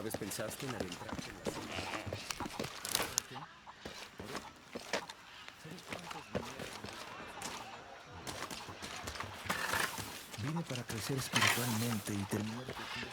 vez pensaste en adentrarte en la selva? Vine para crecer espiritualmente y terminar de crecer.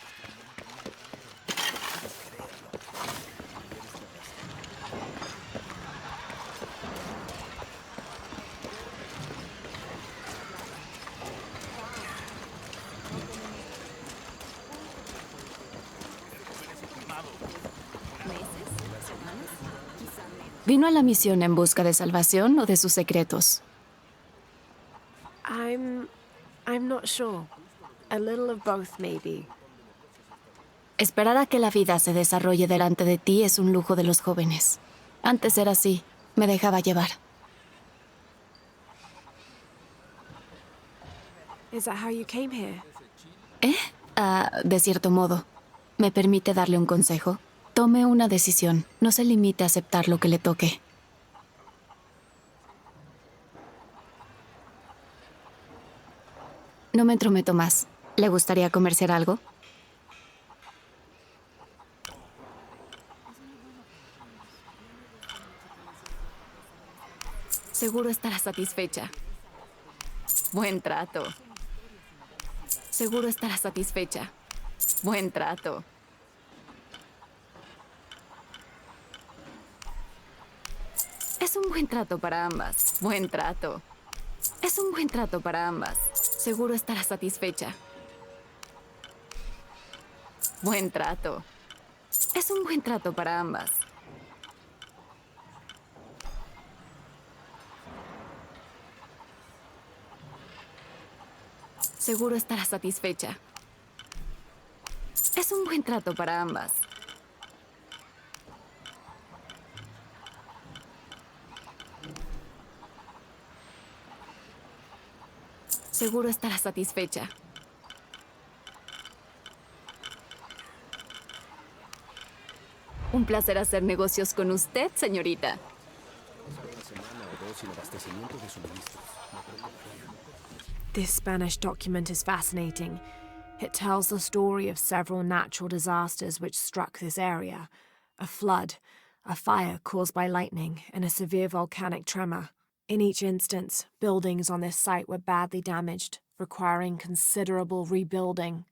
¿Vino a la misión en busca de salvación o de sus secretos? I'm not sure. A little of both, maybe. Esperar a que la vida se desarrolle delante de ti es un lujo de los jóvenes. Antes era así, me dejaba llevar. Is that how you came here? De cierto modo. ¿Me permite darle un consejo? Tome una decisión. No se limite a aceptar lo que le toque. No me entrometo más. ¿Le gustaría comerciar algo? Seguro estará satisfecha. Buen trato. Seguro estará satisfecha. Buen trato. Es un buen trato para ambas. Buen trato. Es un buen trato para ambas. Seguro estará satisfecha. Buen trato. Es un buen trato para ambas. Seguro estará satisfecha. Es un buen trato para ambas. Seguro estará satisfecha. Un placer hacer negocios con usted, señorita. This Spanish document is fascinating. It tells the story of several natural disasters which struck this area. A flood, a fire caused by lightning, and a severe volcanic tremor. In each instance, buildings on this site were badly damaged, requiring considerable rebuilding.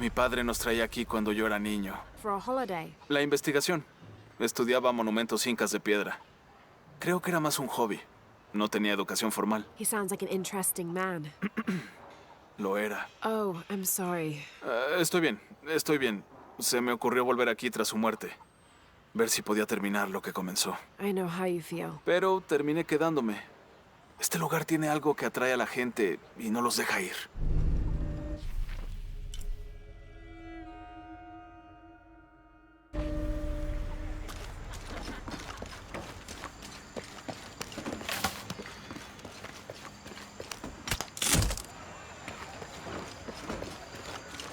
Mi padre nos traía aquí cuando yo era niño. For a holiday. La investigación. Estudiaba monumentos incas de piedra. Creo que era más un hobby. No tenía educación formal. He sounds like an interesting man. Lo era. Oh, I'm sorry. Estoy bien, estoy bien. Se me ocurrió volver aquí tras su muerte. Ver si podía terminar lo que comenzó. I know how you feel. Pero terminé quedándome. Este lugar tiene algo que atrae a la gente y no los deja ir.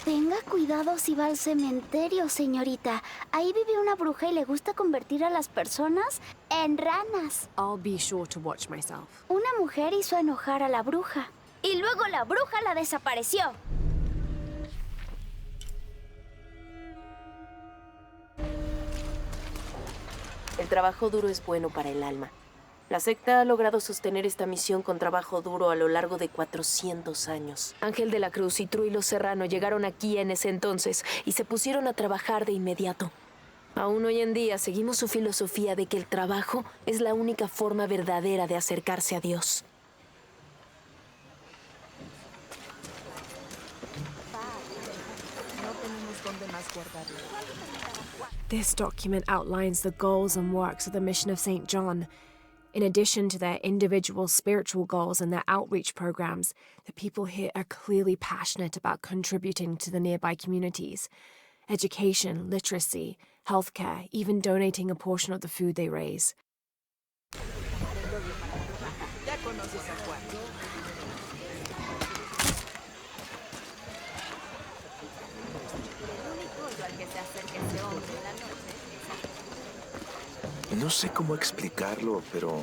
Tenga cuidado si va al cementerio, señorita. Ahí vive una bruja y le gusta convertir a las personas en ranas. I'll be sure to watch myself. Una mujer hizo enojar a la bruja. Y luego la bruja la desapareció. El trabajo duro es bueno para el alma. La secta ha logrado sostener esta misión con trabajo duro a lo largo de 400 años. Ángel de la Cruz y Truilo Serrano llegaron aquí en ese entonces y se pusieron a trabajar de inmediato. Aún hoy en día seguimos su filosofía de que el trabajo es la única forma verdadera de acercarse a Dios. This document outlines the goals and works of the mission of St. John. In addition to their individual spiritual goals and their outreach programs, the people here are clearly passionate about contributing to the nearby communities. Education, literacy, healthcare, even donating a portion of the food they raise. No sé cómo explicarlo, pero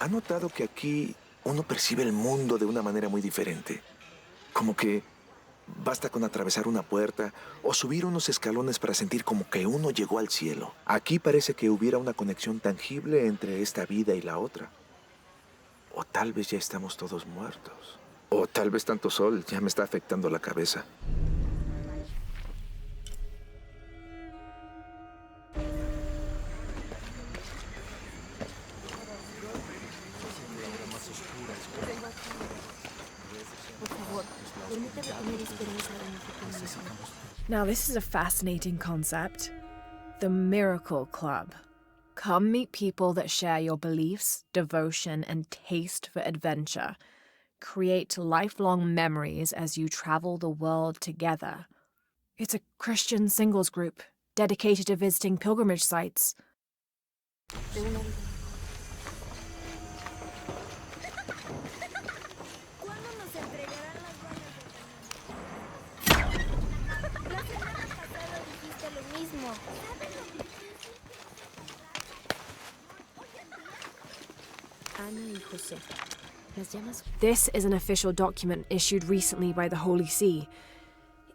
¿ha notado que aquí uno percibe el mundo de una manera muy diferente? Como que basta con atravesar una puerta o subir unos escalones para sentir como que uno llegó al cielo. Aquí parece que hubiera una conexión tangible entre esta vida y la otra. O tal vez ya estamos todos muertos. O tal vez tanto sol ya me está afectando la cabeza. Now, this is a fascinating concept. The Miracle Club. Come meet people that share your beliefs, devotion, and taste for adventure. Create lifelong memories as you travel the world together. It's a Christian singles group dedicated to visiting pilgrimage sites. This is an official document issued recently by the Holy See.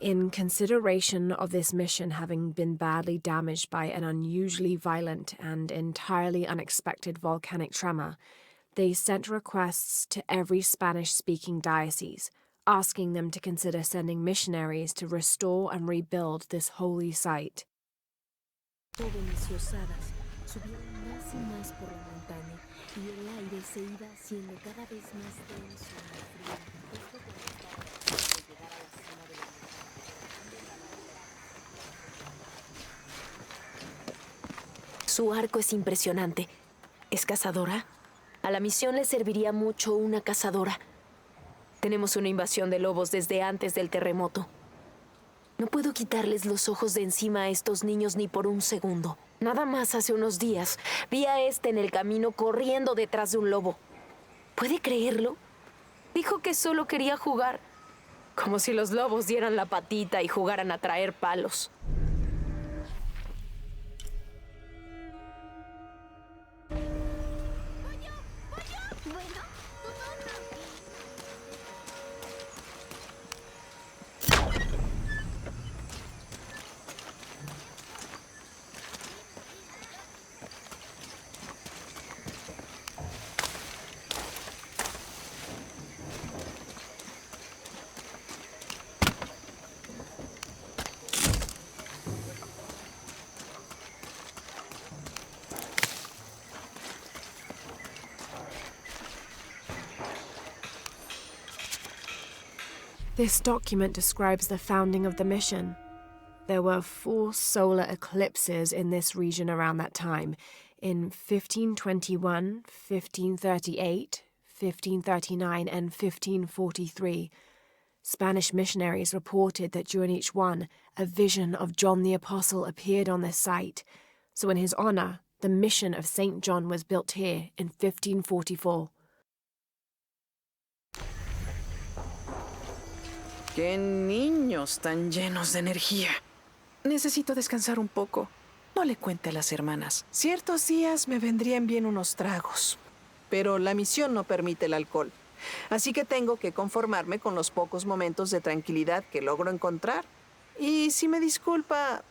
In consideration of this mission having been badly damaged by an unusually violent and entirely unexpected volcanic tremor, they sent requests to every Spanish-speaking diocese, asking them to consider sending missionaries to restore and rebuild this holy site. Su arco es impresionante. ¿Es cazadora? A la misión le serviría mucho una cazadora. Tenemos una invasión de lobos desde antes del terremoto. No puedo quitarles los ojos de encima a estos niños ni por un segundo. Nada más hace unos días vi a este en el camino corriendo detrás de un lobo. ¿Puede creerlo? Dijo que solo quería jugar. Como si los lobos dieran la patita y jugaran a traer palos. This document describes the founding of the mission. There were 4 solar eclipses in this region around that time, in 1521, 1538, 1539, and 1543. Spanish missionaries reported that during each one, a vision of John the Apostle appeared on this site. So in his honor, the mission of St. John was built here in 1544. ¡Qué niños tan llenos de energía! Necesito descansar un poco. No le cuente a las hermanas. Ciertos días me vendrían bien unos tragos. Pero la misión no permite el alcohol. Así que tengo que conformarme con los pocos momentos de tranquilidad que logro encontrar. Y si me disculpa...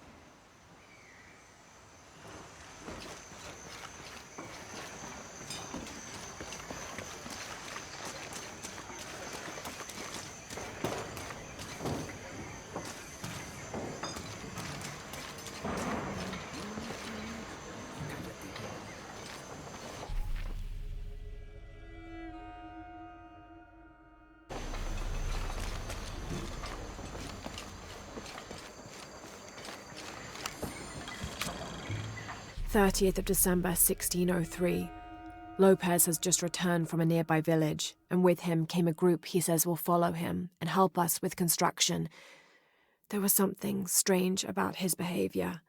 "30th of December, 1603. Lopez has just returned from a nearby village, and with him came a group he says will follow him and help us with construction. There was something strange about his behavior.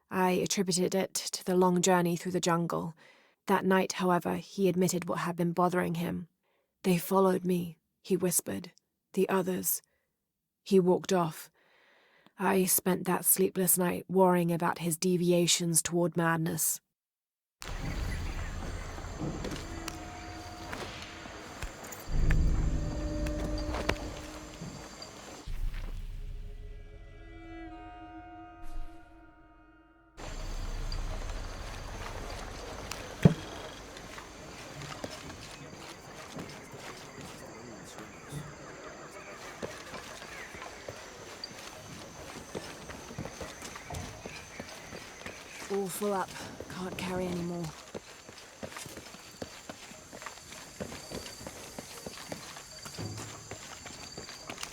I attributed it to the long journey through the jungle. That night, however, he admitted what had been bothering him. 'They followed me,' he whispered. 'The others.' He walked off. I spent that sleepless night worrying about his deviations toward madness." All full up. Can't carry any more.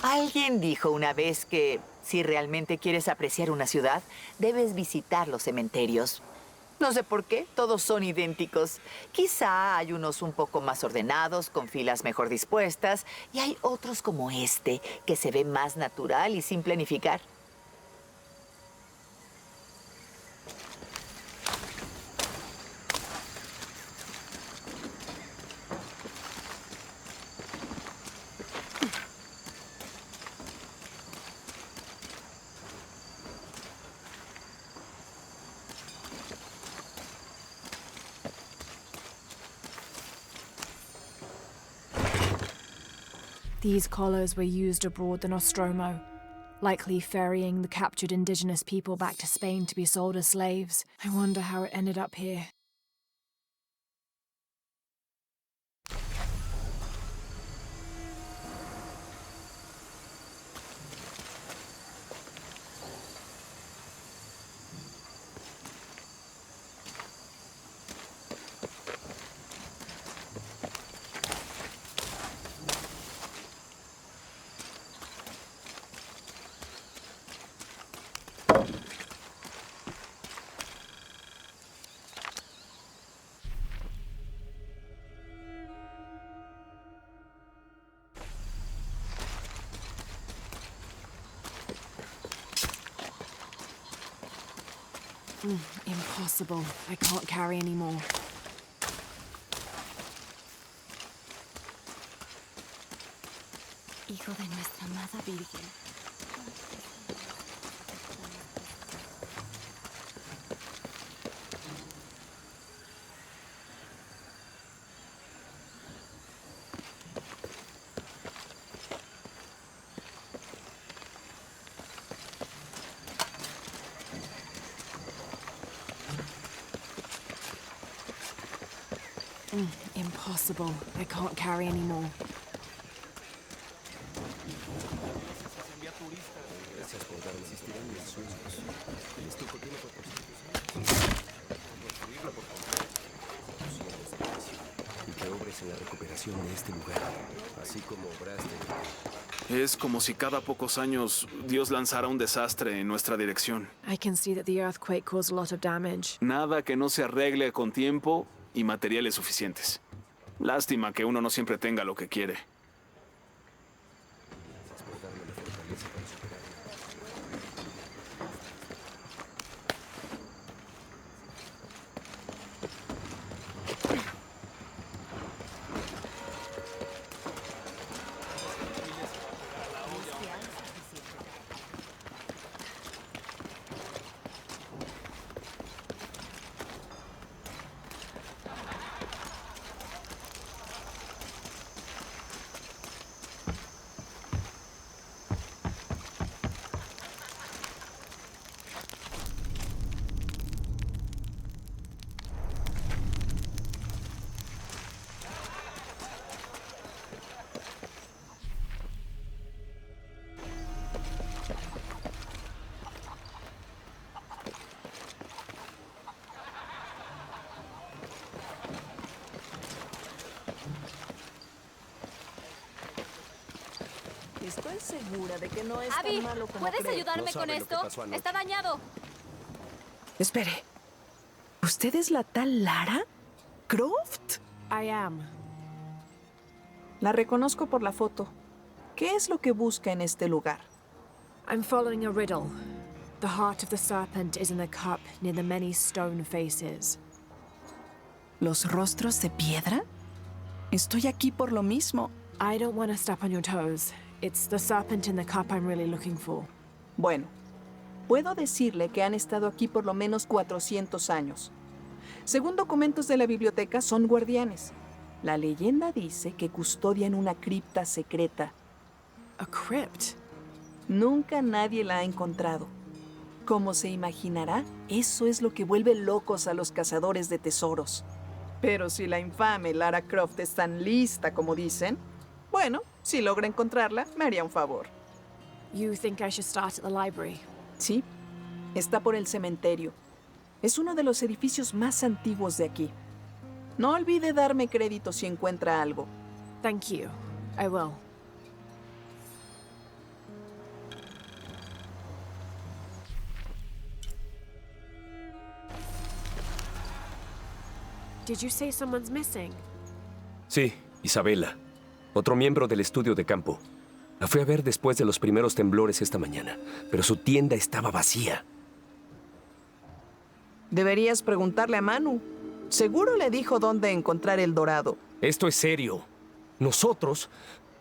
Alguien dijo una vez que si realmente quieres apreciar una ciudad, debes visitar los cementerios. No sé por qué, todos son idénticos. Quizá hay unos un poco más ordenados, con filas mejor dispuestas, y hay otros como este, que se ve más natural y sin planificar. These collars were used abroad the Nostromo, likely ferrying the captured indigenous people back to Spain to be sold as slaves. I wonder how it ended up here. Impossible. I can't carry any more. Hijo de nuestra amada Virgen. Impossible. I can't carry any more. Gracias por darme insistir en mis sueños. El estuco tiene propósitos. Construirlo por completo. Y que obres en la recuperación de este lugar, así como obraste. Es como si cada pocos años Dios lanzara un desastre en nuestra dirección. I can see that the earthquake caused a lot of damage. Nada que no se arregle con tiempo y materiales suficientes. Lástima que uno no siempre tenga lo que quiere. Estoy segura de que no es Abby, tan malo como ¿puedes creo. ayudarme No con sabe lo que esto? pasó anoche. Está dañado. Espere. ¿Usted es la tal Lara Croft? I am. La reconozco por la foto. ¿Qué es lo que busca en este lugar? I'm following a riddle. The heart of the serpent is in the cup near the many stone faces. ¿Los rostros de piedra? Estoy aquí por lo mismo. I don't want to step on your toes. It's the serpent in the cup I'm really looking for. Bueno, puedo decirle que han estado aquí por lo menos 400 años. Según documentos de la biblioteca, son guardianes. La leyenda dice que custodian una cripta secreta. A crypt? Nunca nadie la ha encontrado. Como se imaginará, eso es lo que vuelve locos a los cazadores de tesoros. Pero si la infame Lara Croft es tan lista como dicen, bueno, si logra encontrarla, me haría un favor. You think I should start at the library? Sí, está por el cementerio. Es uno de los edificios más antiguos de aquí. No olvide darme crédito si encuentra algo. Thank you. I will. Did you say someone's missing? Sí, Isabela. Otro miembro del estudio de campo. La fui a ver después de los primeros temblores esta mañana, pero su tienda estaba vacía. Deberías preguntarle a Manu. Seguro le dijo dónde encontrar el dorado. Esto es serio. Nosotros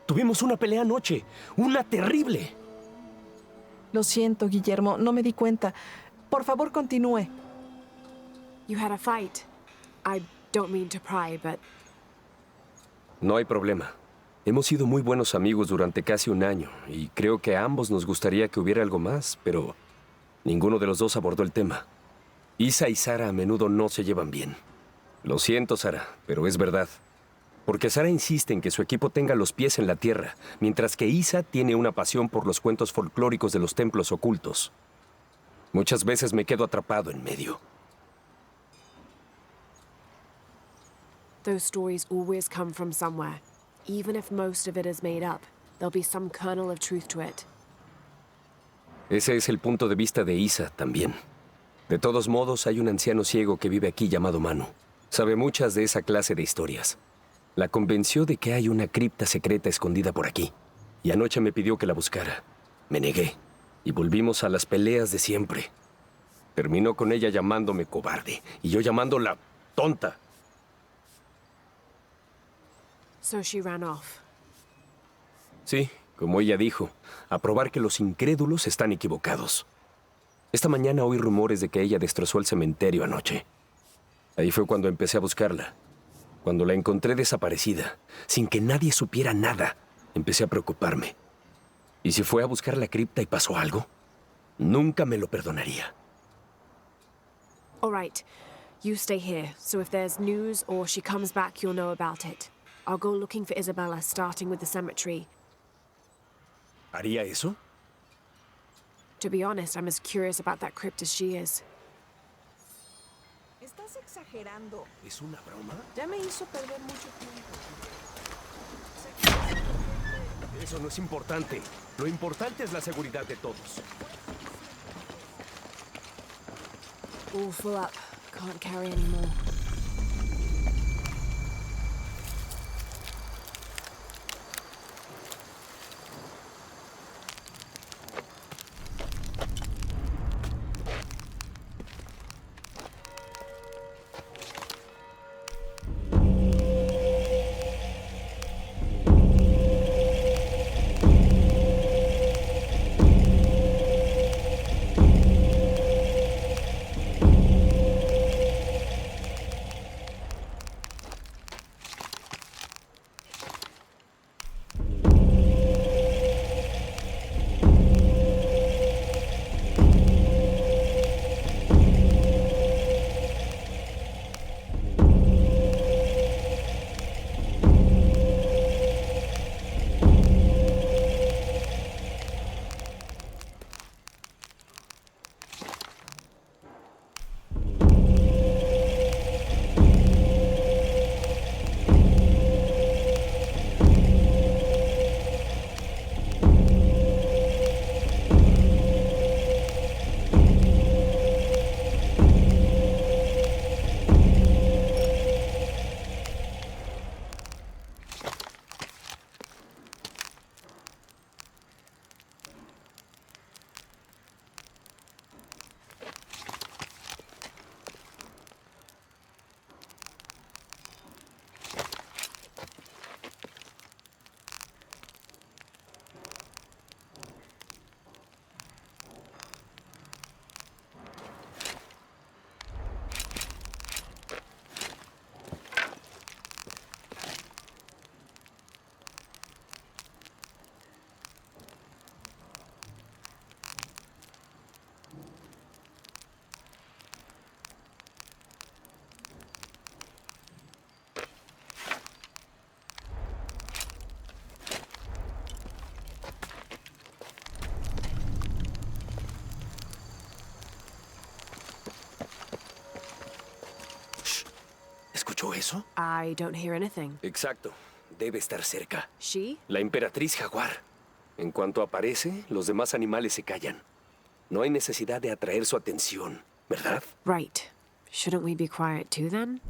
tuvimos una pelea anoche. Una terrible. Lo siento, Guillermo, no me di cuenta. Por favor, continúe. You had a fight. I don't mean to pry, but No hay problema. Hemos sido muy buenos amigos durante casi un año y creo que a ambos nos gustaría que hubiera algo más, pero ninguno de los dos abordó el tema. Isa y Sara a menudo no se llevan bien. Lo siento, Sara, pero es verdad. Porque Sara insiste en que su equipo tenga los pies en la tierra, mientras que Isa tiene una pasión por los cuentos folclóricos de los templos ocultos. Muchas veces me quedo atrapado en medio. those stories always come from somewhere. Even if most of it is made up, there'll be some kernel of truth to it. Ese es el punto de vista de Isa también. De todos modos, hay un anciano ciego que vive aquí llamado Manu. Sabe muchas de esa clase de historias. La convenció de que hay una cripta secreta escondida por aquí. Y anoche me pidió que la buscara. Me negué. Y volvimos a las peleas de siempre. Terminó con ella llamándome cobarde. Y yo llamándola tonta. So she ran off. Sí, como ella dijo, a probar que los incrédulos están equivocados. Esta mañana oí rumores de que ella destrozó el cementerio anoche. Ahí fue cuando empecé a buscarla. Cuando la encontré desaparecida, sin que nadie supiera nada, empecé a preocuparme. ¿Y si fue a buscar la cripta y pasó algo? Nunca me lo perdonaría. All right, you stay here, so if there's news or she comes back, you'll know about it. I'll go looking for Isabella, starting with the cemetery. ¿Haría eso? To be honest, I'm as curious about that crypt as she is. Estás exagerando. ¿Es una broma? Ya me hizo perder mucho tiempo. Eso no es importante. Lo importante es la seguridad de todos. All full up. Can't carry any more. eso? I don't hear anything. Exacto. Debe estar cerca. She? La emperatriz jaguar. En cuanto aparece, los demás animales se callan. No hay necesidad de atraer su atención, ¿verdad? Right. Shouldn't we be quiet too then?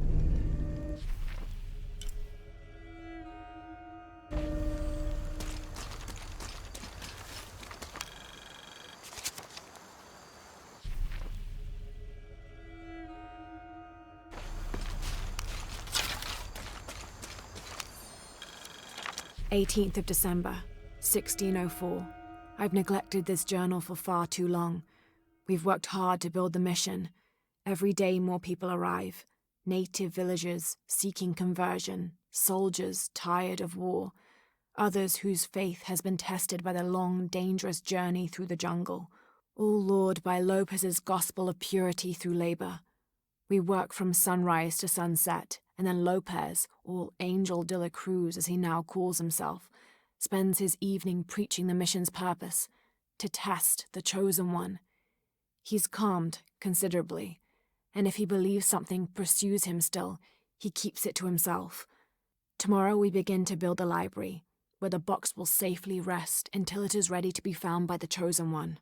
"18th of December, 1604. I've neglected this journal for far too long. We've worked hard to build the mission. Every day more people arrive. Native villagers seeking conversion, soldiers tired of war, others whose faith has been tested by the long, dangerous journey through the jungle, all lured by Lopez's gospel of purity through labor. We work from sunrise to sunset, and then Lopez, or Angel de la Cruz as he now calls himself, spends his evening preaching the mission's purpose, to test the chosen one. He's calmed considerably, and if he believes something pursues him still, he keeps it to himself. Tomorrow we begin to build a library, where the box will safely rest until it is ready to be found by the chosen one."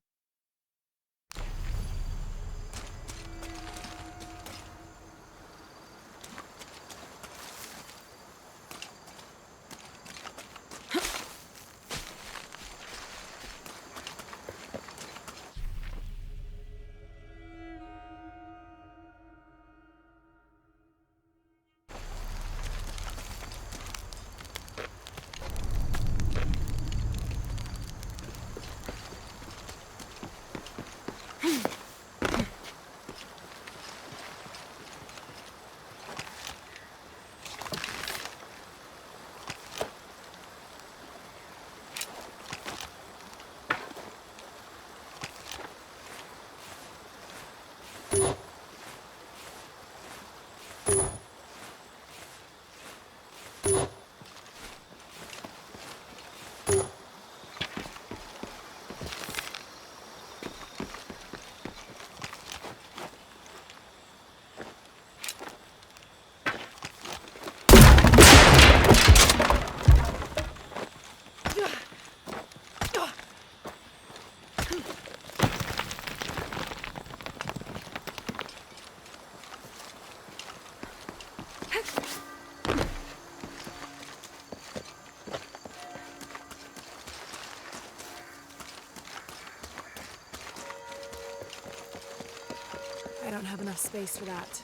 I don't have enough space for that.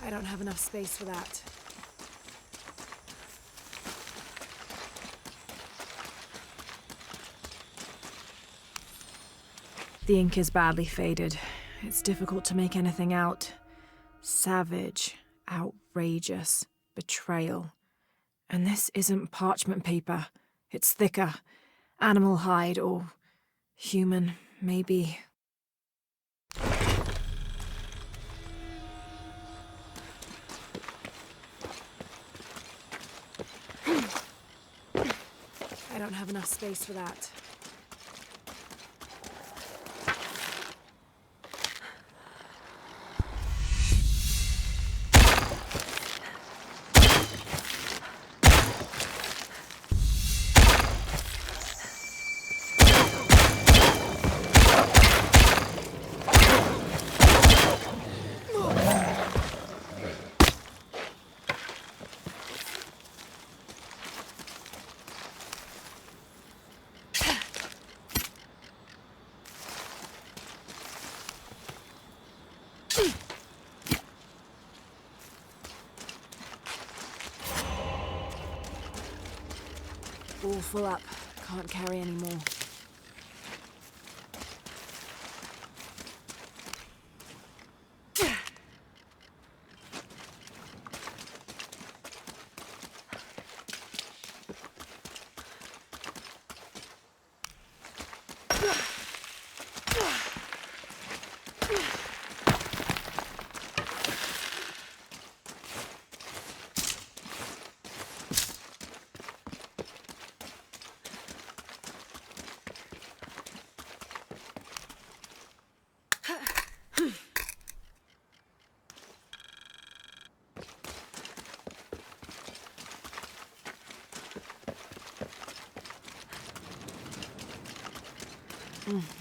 I don't have enough space for that. The ink is badly faded. It's difficult to make anything out. Savage, outrageous, betrayal. And this isn't parchment paper. It's thicker. Animal hide or human, maybe. I don't have enough space for that. All full up. Can't carry any more.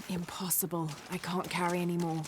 Impossible. I can't carry any more.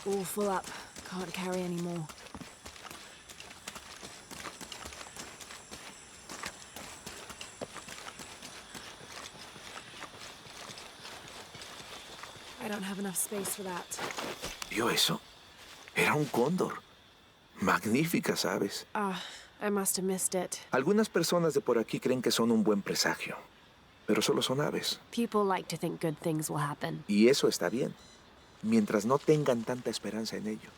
All full up. Can't carry any more. I don't have enough space for that. ¿Vio eso? Era un cóndor. Magníficas aves. I must have missed it. Algunas personas de por aquí creen que son un buen presagio, pero solo son aves. People like to think good things will happen. Y eso está bien, mientras no tengan tanta esperanza en ello.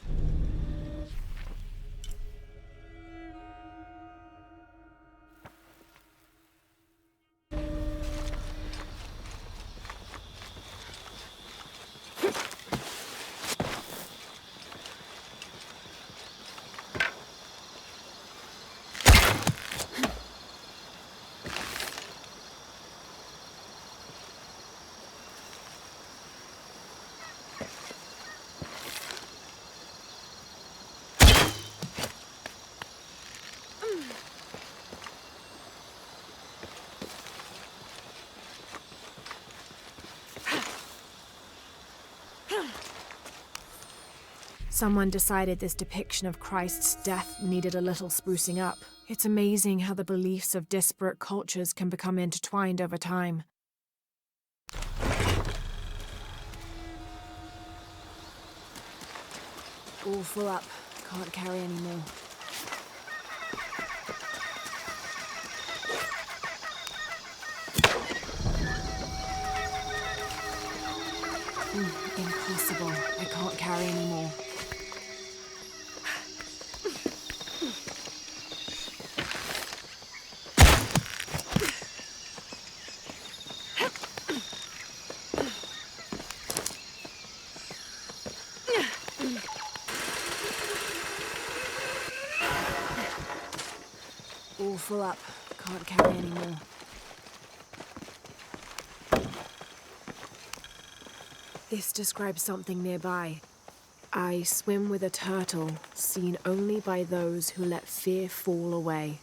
Someone decided this depiction of Christ's death needed a little sprucing up. It's amazing how the beliefs of disparate cultures can become intertwined over time. All full up. Can't carry any more. Impossible. I can't carry any more. All full up. Can't carry any more. This describes something nearby. I swim with a turtle, seen only by those who let fear fall away.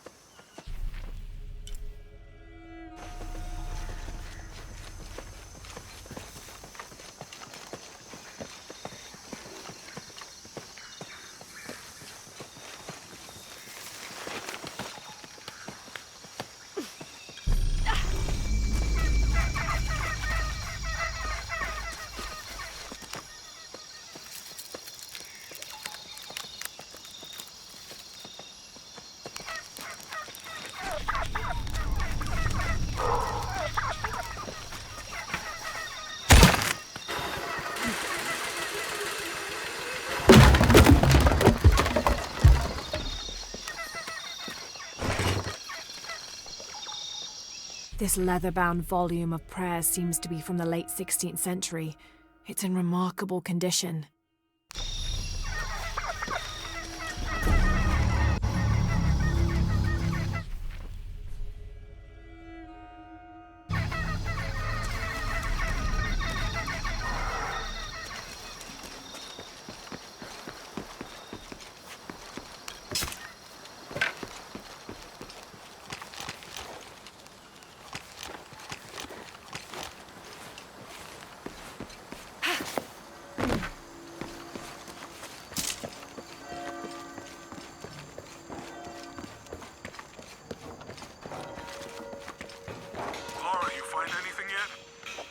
This leather-bound volume of prayers seems to be from the late 16th century. It's in remarkable condition.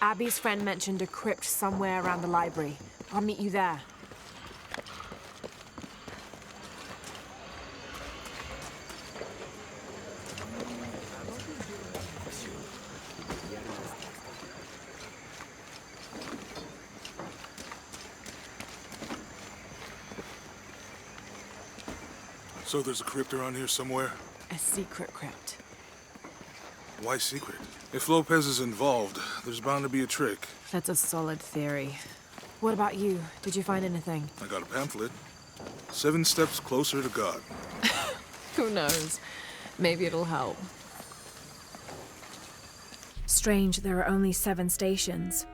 Abby's friend mentioned a crypt somewhere around the library. I'll meet you there. So there's a crypt around here somewhere? A secret crypt. Why secret? If Lopez is involved, there's bound to be a trick. That's a solid theory. What about you? Did you find anything? I got a pamphlet. 7 Steps Closer to God. Who knows? Maybe it'll help. Strange, there are only 7 stations.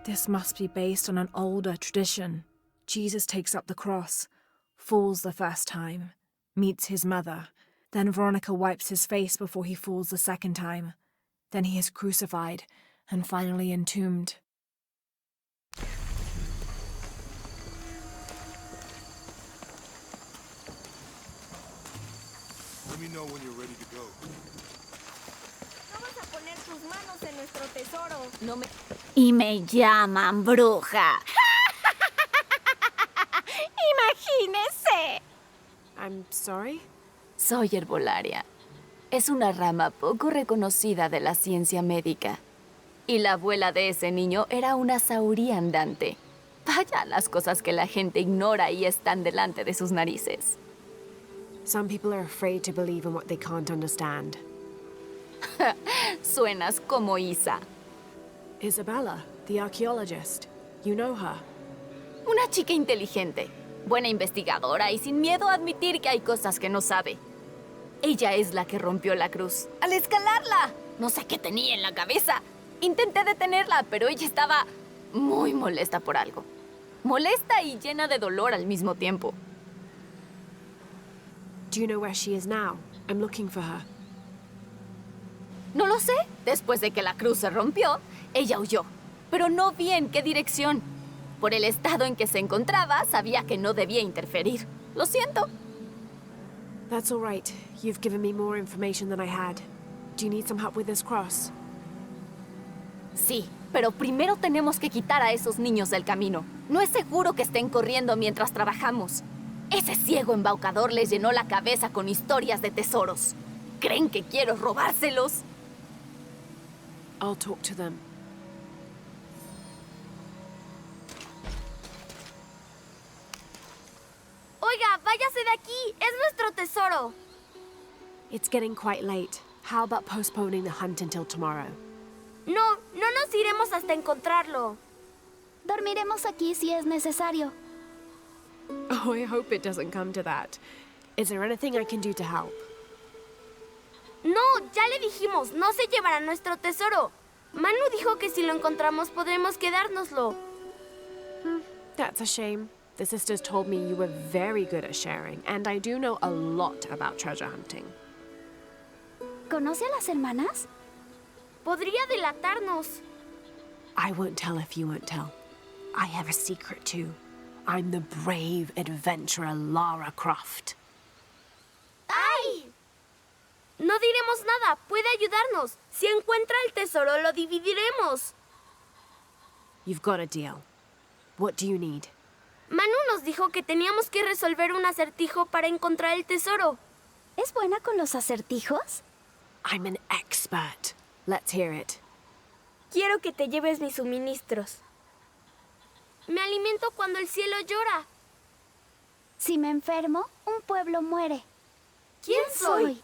This must be based on an older tradition. Jesus takes up the cross, falls the first time, meets his mother. Then Veronica wipes his face before he falls the second time. Then he is crucified and finally entombed. Let me know when you're ready to go. Y me llaman bruja. Imagínese. I'm sorry? Soy herbolaria. Es una rama poco reconocida de la ciencia médica. Y la abuela de ese niño era una sauría andante. Vaya las cosas que la gente ignora y están delante de sus narices. Some people are afraid to believe in what they can't understand. Suenas como Isa. Isabella, the archaeologist. You know her. Una chica inteligente, buena investigadora y sin miedo a admitir que hay cosas que no sabe. Ella es la que rompió la cruz. ¡Al escalarla! No sé qué tenía en la cabeza. Intenté detenerla, pero ella estaba muy molesta por algo. Molesta y llena de dolor al mismo tiempo. Do you know where she is now? I'm looking for her. No lo sé. Después de que la cruz se rompió, ella huyó. Pero no vi en qué dirección. Por el estado en que se encontraba, sabía que no debía interferir. Lo siento. That's all right. You've given me more information than I had. Do you need some help with this cross? Sí, pero primero tenemos que quitar a esos niños del camino. No es seguro que estén corriendo mientras trabajamos. Ese ciego embaucador les llenó la cabeza con historias de tesoros. ¿Creen que quiero robárselos? I'll talk to them. Oiga, váyase de aquí. Es nuestro tesoro. It's getting quite late. How about postponing the hunt until tomorrow? No, no nos iremos hasta encontrarlo. Dormiremos aquí si es necesario. Oh, I hope it doesn't come to that. Is there anything I can do to help? No, ya le dijimos, no se llevará nuestro tesoro. Manu dijo que si lo encontramos podremos quedárnoslo. That's a shame. The sisters told me you were very good at sharing, and I do know a lot about treasure hunting. ¿Conoce a las hermanas? Podría delatarnos. I won't tell if you won't tell. I have a secret too. I'm the brave adventurer Lara Croft. ¡Ay! No diremos nada. Puede ayudarnos. Si encuentra el tesoro, lo dividiremos. You've got a deal. What do you need? Manu nos dijo que teníamos que resolver un acertijo para encontrar el tesoro. ¿Es buena con los acertijos? I'm an expert. Let's hear it. Quiero que te lleves mis suministros. Me alimento cuando el cielo llora. Si me enfermo, un pueblo muere. ¿Quién soy?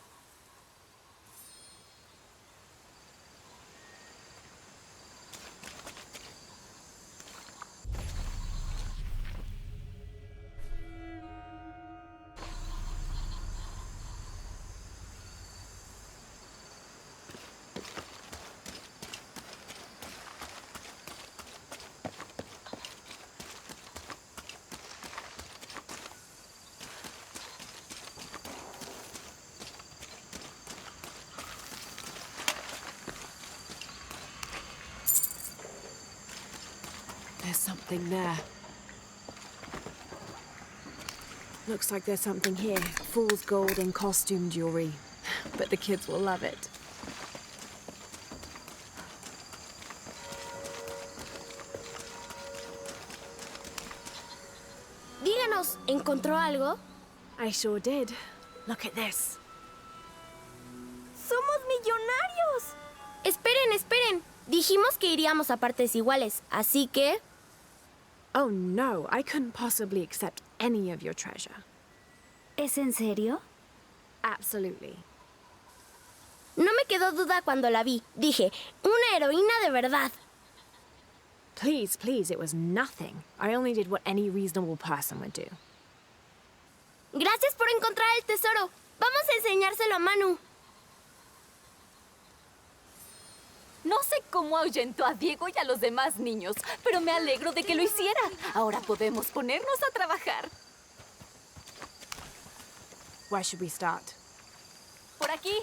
There's something there. Looks like there's something here. Fool's gold and costume jewelry. But the kids will love it. Díganos, ¿encontró algo? I sure did. Look at this. ¡Somos millonarios! Esperen, esperen. Dijimos que iríamos a partes iguales, así que... Oh no, I couldn't possibly accept any of your treasure. ¿Es en serio? Absolutely. No me quedó duda cuando la vi. Dije, una heroína de verdad. Please, please, it was nothing. I only did what any reasonable person would do. Gracias por encontrar el tesoro. Vamos a enseñárselo a Manu. No sé cómo ahuyentó a Diego y a los demás niños, pero me alegro de que lo hiciera. Ahora podemos ponernos a trabajar. Where should we start? Por aquí.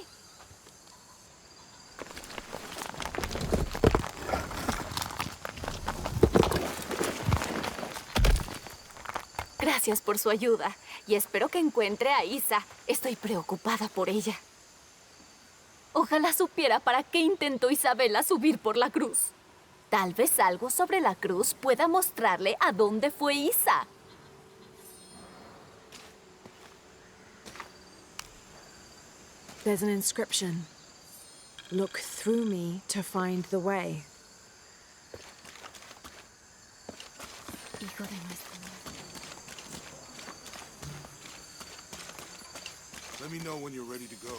Gracias por su ayuda y espero que encuentre a Isa. Estoy preocupada por ella. Ojalá supiera para qué intentó Isabela subir por la cruz. Tal vez algo sobre la cruz pueda mostrarle a dónde fue Isa. There's an inscription. Look through me to find the way. Hijo de nuestro. Let me know when you're ready to go.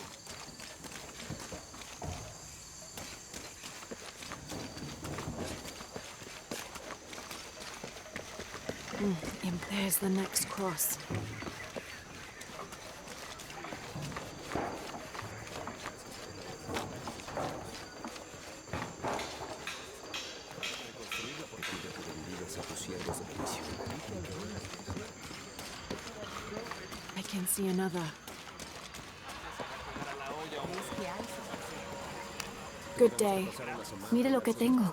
There's the next cross. I can see another. Good day. Mire lo que tengo.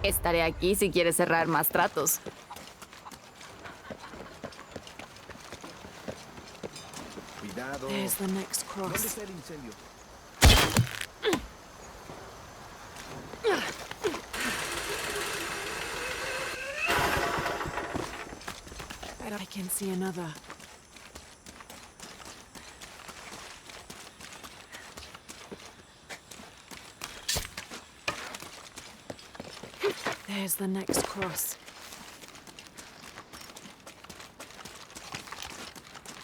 Estaré aquí si quieres cerrar más tratos. There's the next cross. I can see another. There's the next cross.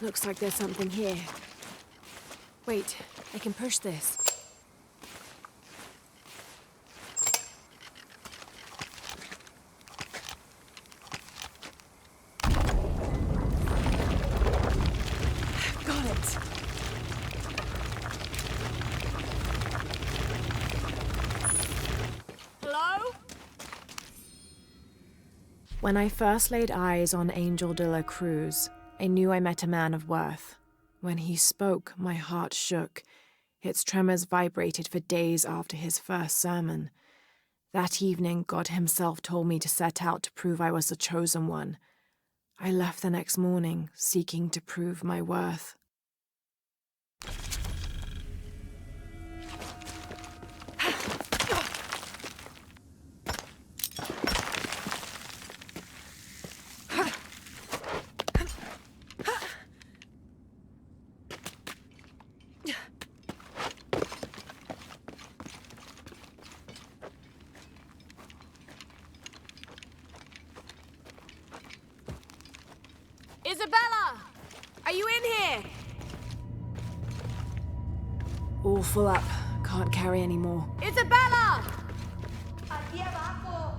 Looks like there's something here. Wait, I can push this. Got it. Hello? When I first laid eyes on Angel de la Cruz, I knew I met a man of worth. When he spoke, my heart shook. Its tremors vibrated for days after his first sermon. That evening, God himself told me to set out to prove I was the chosen one. I left the next morning, seeking to prove my worth. Isabella! Are you in here? All full up. Can't carry any more. Isabella! Aquí abajo.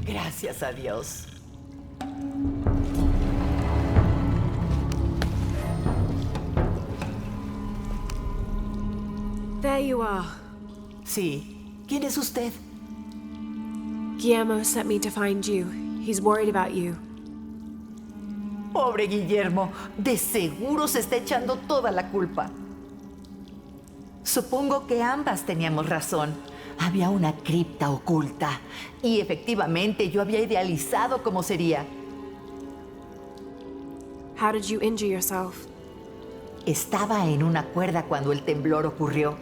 Gracias a Dios. There you are. Sí. ¿Quién es usted? Guillermo sent me to find you. He's worried about you. Pobre Guillermo, de seguro se está echando toda la culpa. Supongo que ambas teníamos razón. Había una cripta oculta. Y efectivamente yo había idealizado cómo sería. How did you injure yourself? Estaba en una cuerda cuando el temblor ocurrió.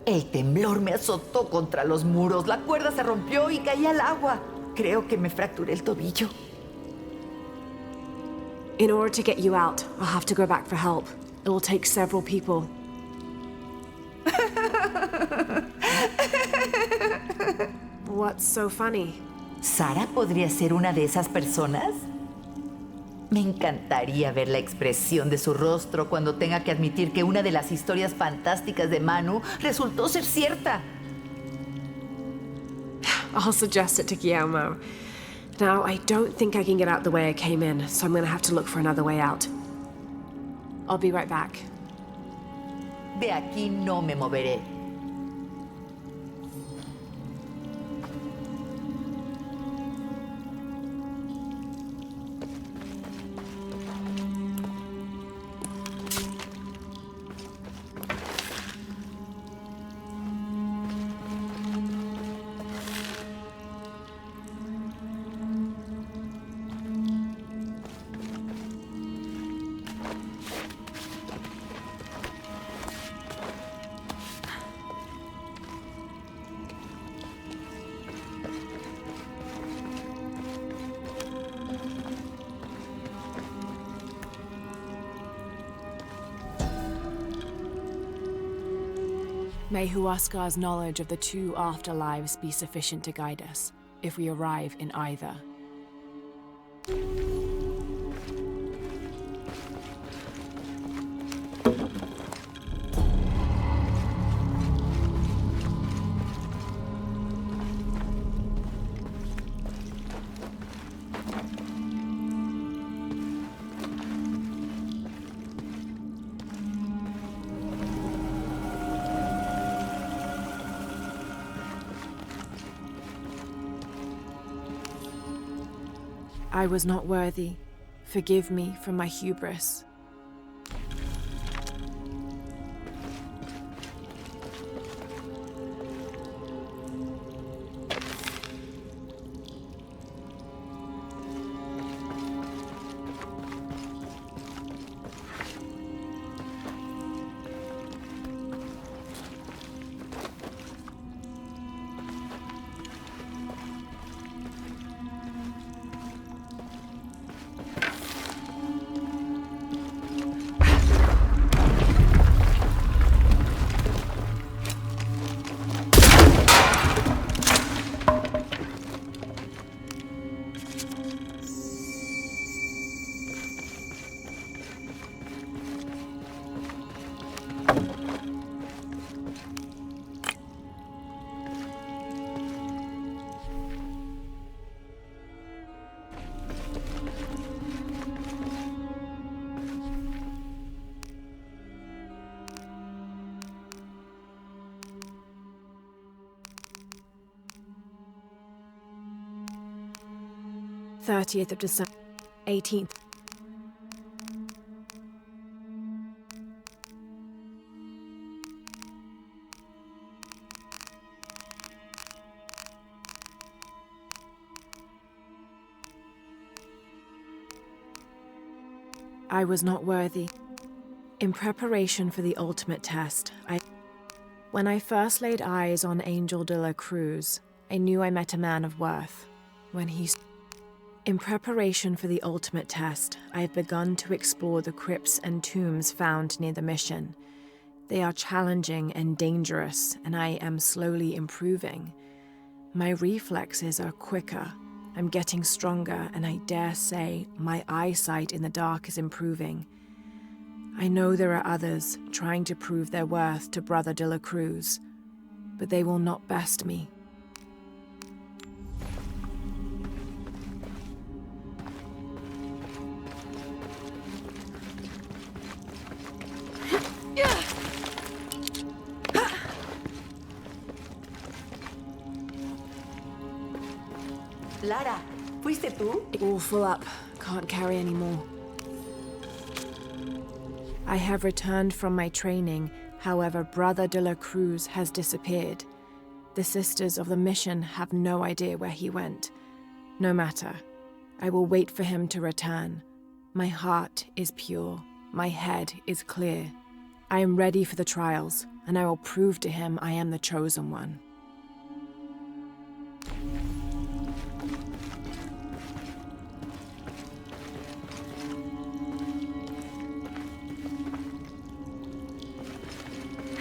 El temblor me azotó contra los muros. La cuerda se rompió y caí al agua. Creo que me fracturé el tobillo. In order to get you out, I'll have to go back for help. It will take several people. What's so funny? ¿Sara podría ser una de esas personas? Me encantaría ver la expresión de su rostro cuando tenga que admitir que una de las historias fantásticas de Manu resultó ser cierta. I'll suggest it to Guillermo. Now, I don't think I can get out the way I came in, so I'm going to have to look for another way out. I'll be right back. De aquí no me moveré. May Huascar's knowledge of the two afterlives be sufficient to guide us, if we arrive in either. I was not worthy. Forgive me for my hubris. '30th of December, 18th. I was not worthy. In preparation for the ultimate test, when I first laid eyes on Angel de la Cruz, I knew I met a man of worth. In preparation for the ultimate test, I have begun to explore the crypts and tombs found near the mission. They are challenging and dangerous, and I am slowly improving. My reflexes are quicker. I'm getting stronger, and I dare say my eyesight in the dark is improving. I know there are others trying to prove their worth to Brother de la Cruz, but they will not best me. Lara, ¿fuiste tú? All full up. Can't carry anymore. I have returned from my training. However, Brother de la Cruz has disappeared. The sisters of the mission have no idea where he went. No matter. I will wait for him to return. My heart is pure. My head is clear. I am ready for the trials, and I will prove to him I am the chosen one.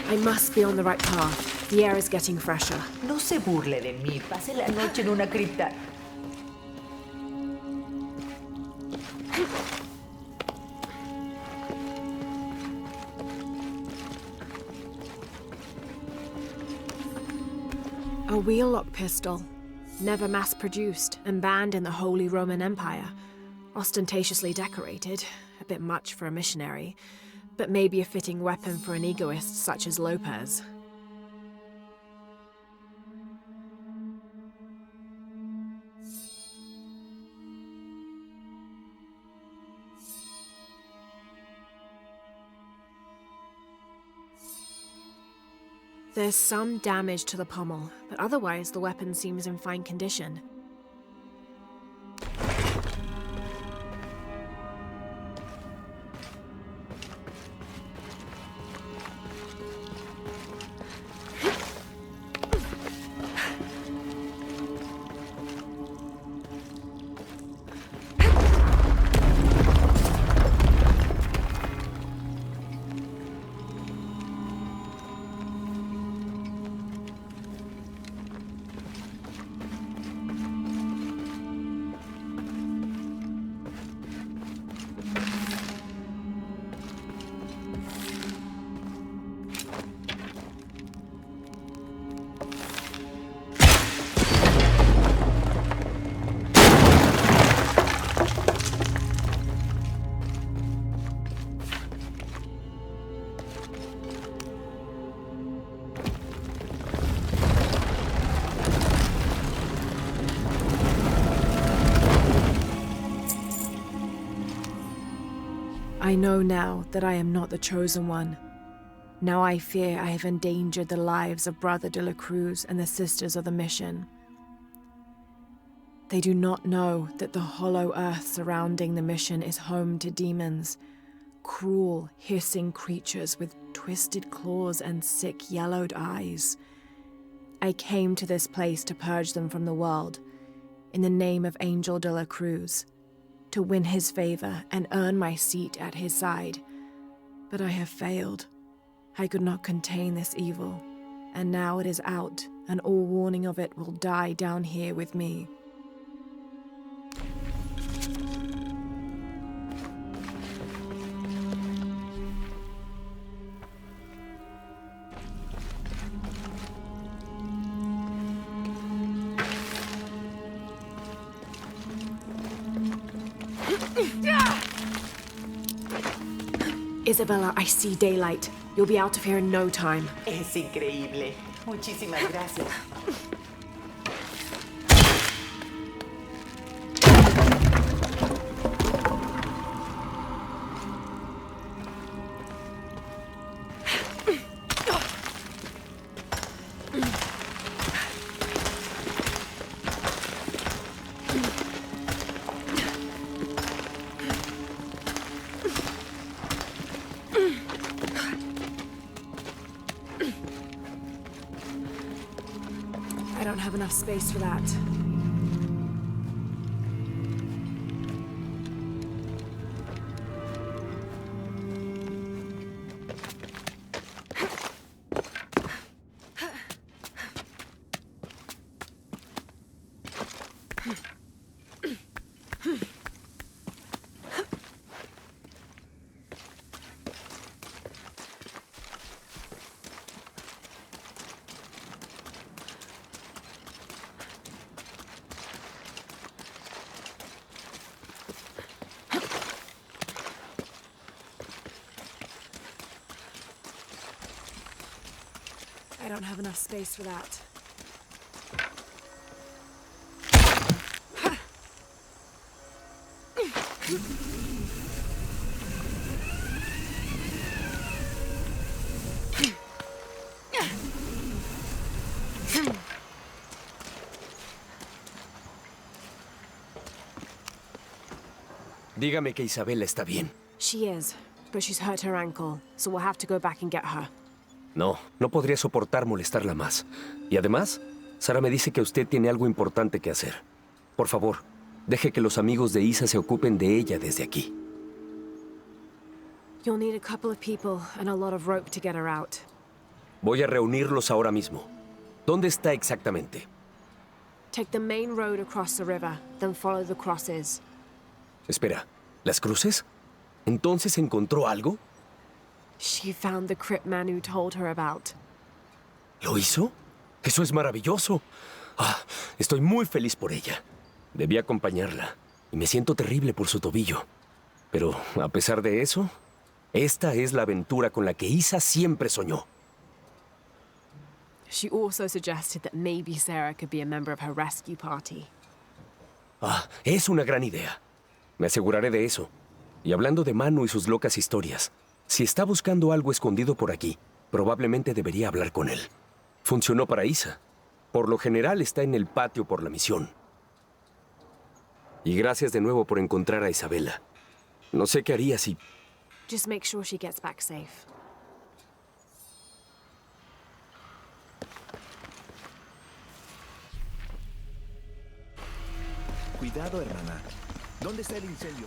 I must be on the right path. The air is getting fresher. No se burle de mí. Pasé la noche en una cripta. A wheel-lock pistol. Never mass-produced and banned in the Holy Roman Empire. Ostentatiously decorated. A bit much for a missionary. But maybe a fitting weapon for an egoist such as Lopez. There's some damage to the pommel, but otherwise the weapon seems in fine condition. I know now that I am not the chosen one. Now I fear I have endangered the lives of Brother de la Cruz and the sisters of the mission. They do not know that the hollow earth surrounding the mission is home to demons, cruel, hissing creatures with twisted claws and sick, yellowed eyes. I came to this place to purge them from the world, in the name of Angel de la Cruz, to win his favor and earn my seat at his side. But I have failed. I could not contain this evil, and now it is out, and all warning of it will die down here with me. Isabella, I see daylight. You'll be out of here in no time. Es increíble. Muchísimas gracias. I don't have enough space for that. I don't have enough space for that. Dígame que Isabela está bien. She is, but she's hurt her ankle, so we'll have to go back and get her. No, no podría soportar molestarla más. Y además, Sara me dice que usted tiene algo importante que hacer. Por favor, deje que los amigos de Isa se ocupen de ella desde aquí. You'll need a couple of people and a lot of rope to get her out. Voy a reunirlos ahora mismo. ¿Dónde está exactamente? Take the main road across the river, then follow the crosses. Espera, ¿las cruces? ¿Entonces encontró algo? She found the crypt Manu told her about. ¿Lo hizo? Eso es maravilloso. Ah, estoy muy feliz por ella. Debí acompañarla, y me siento terrible por su tobillo. Pero, a pesar de eso, esta es la aventura con la que Isa siempre soñó. She also suggested that maybe Sarah could be a member of her rescue party. Ah, es una gran idea. Me aseguraré de eso. Y hablando de Manu y sus locas historias, si está buscando algo escondido por aquí, probablemente debería hablar con él. Funcionó para Isa. Por lo general está en el patio por la misión. Y gracias de nuevo por encontrar a Isabela. No sé qué haría si... Just make sure she gets back safe. Cuidado, hermana. ¿Dónde está el incendio?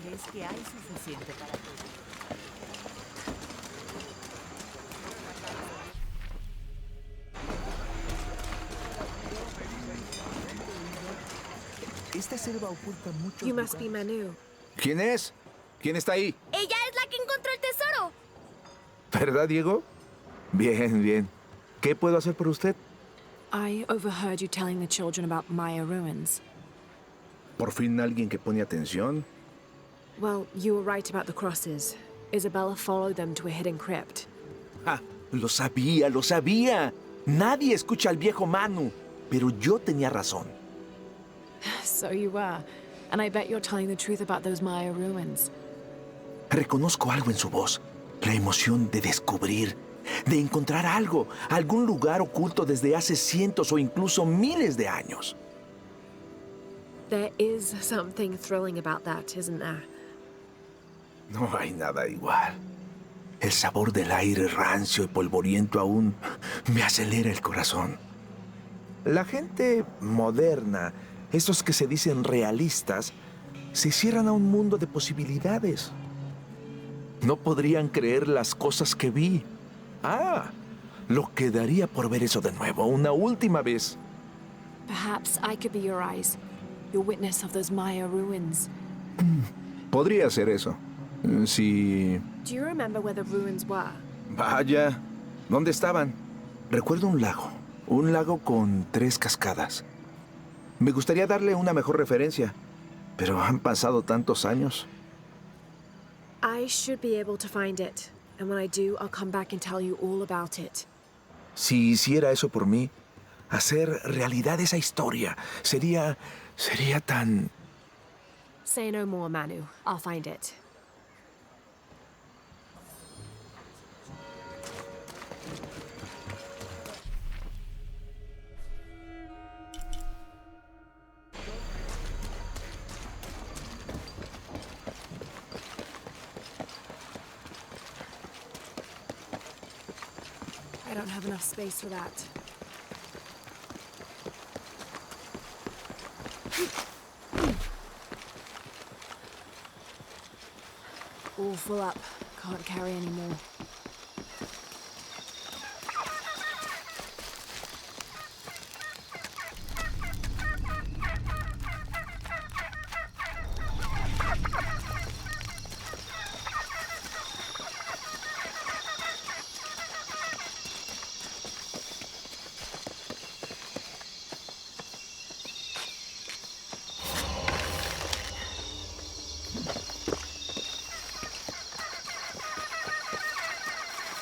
¿Crees que hay suficiente para todos? Esta selva oculta mucho. You must be Manu. ¿Quién es? ¿Quién está ahí? Ella es la que encontró el tesoro. ¿Verdad, Diego? Bien, bien. ¿Qué puedo hacer por usted? I overheard you telling the children about Maya ruins. ¿Por fin alguien que pone atención? Well, you were right about the crosses. Isabella followed them to a hidden crypt. ¡Ah! Lo sabía, lo sabía. Nadie escucha al viejo Manu. Pero yo tenía razón. So you were. And I bet you're telling the truth about those Maya ruins. Reconozco algo en su voz. La emoción de descubrir, de encontrar algo, algún lugar oculto desde hace cientos o incluso miles de años. There is something thrilling about that, isn't there? No hay nada igual. El sabor del aire rancio y polvoriento aún me acelera el corazón. La gente moderna, estos que se dicen realistas, se cierran a un mundo de posibilidades. No podrían creer las cosas que vi. Ah, lo que daría por ver eso de nuevo, una última vez. Perhaps I could be your eyes, your witness of those Maya ruins. Podría ser eso. Si... Do you remember where the ruins were? Vaya, ¿dónde estaban? Recuerdo un lago con 3 cascadas. Me gustaría darle una mejor referencia, pero han pasado tantos años. I should be able to find it. And when I do, I'll come back and tell you all about it. Si hiciera eso por mí, hacer realidad esa historia, sería tan... Say no more, Manu. I'll find it. I don't have enough space for that. All full up. Can't carry any more.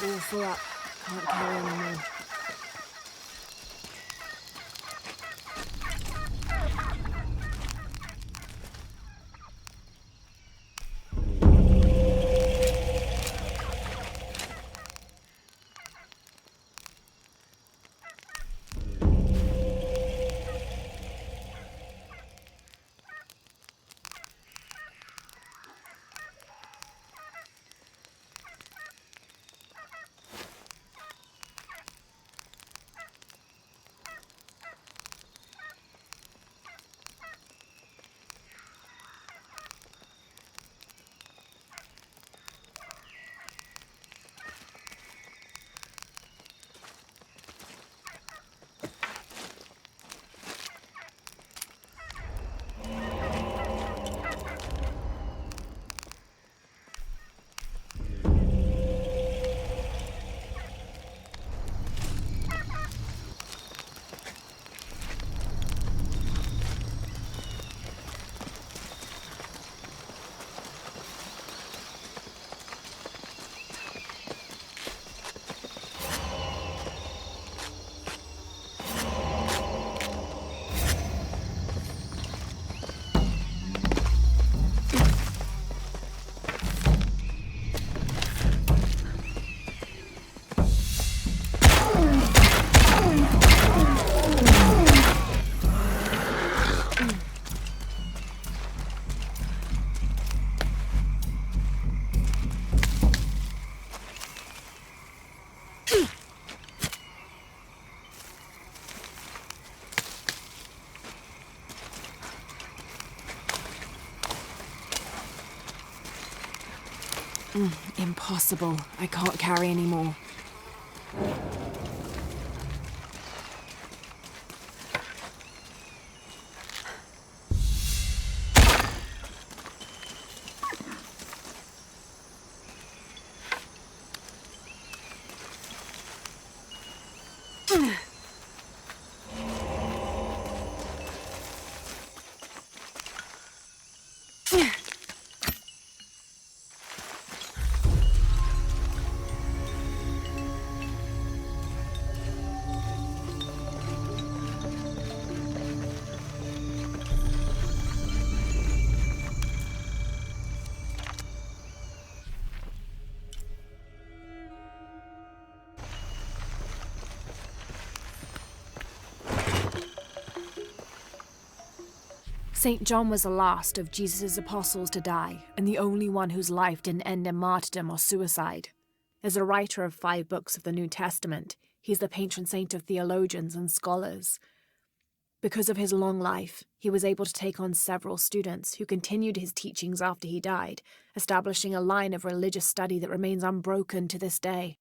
All full up. Can't carry any more. Impossible. I can't carry any more. St. John was the last of Jesus' apostles to die, and the only one whose life didn't end in martyrdom or suicide. As a writer of 5 books of the New Testament, he's the patron saint of theologians and scholars. Because of his long life, he was able to take on several students who continued his teachings after he died, establishing a line of religious study that remains unbroken to this day.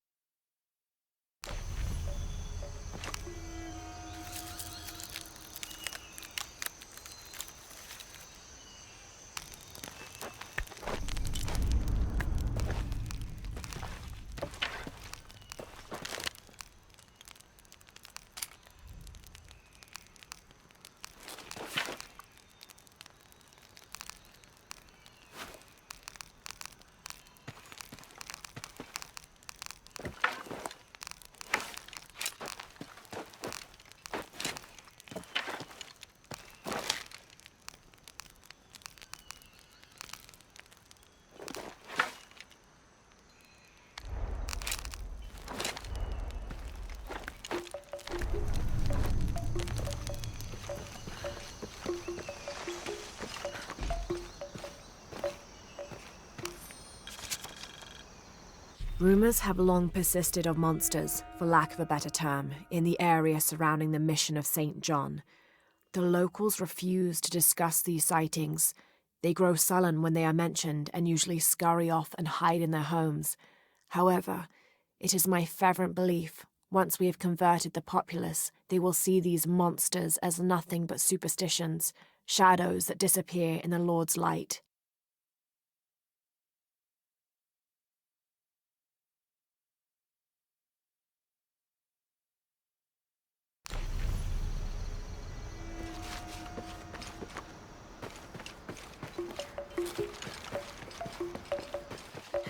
Rumours have long persisted of monsters, for lack of a better term, in the area surrounding the mission of St. John. The locals refuse to discuss these sightings. They grow sullen when they are mentioned and usually scurry off and hide in their homes. However, it is my fervent belief, once we have converted the populace, they will see these monsters as nothing but superstitions, shadows that disappear in the Lord's light.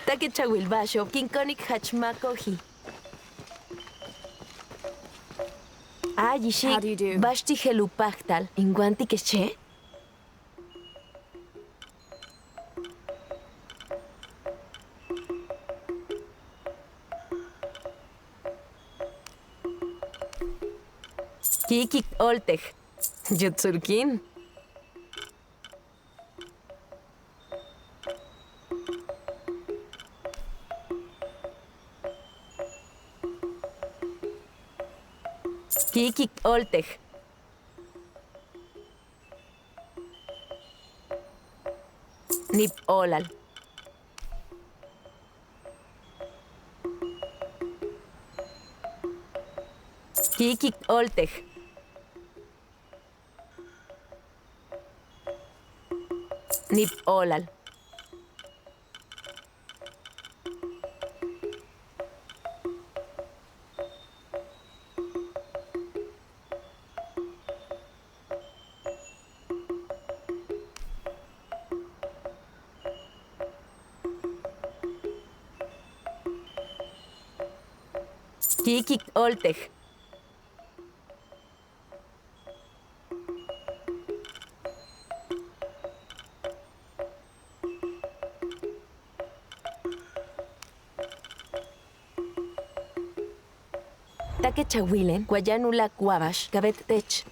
Take chawilbasho, kinkonik hachmakohi. How do you do? Bashti helupachtal, inguanti keche? Kikik oltech, jutsurkin. Kikik oltech. Nip olal. Kikik oltech. Nip olal. Kikik oltech. Take chawilen, guayanula guabash, gabet tech.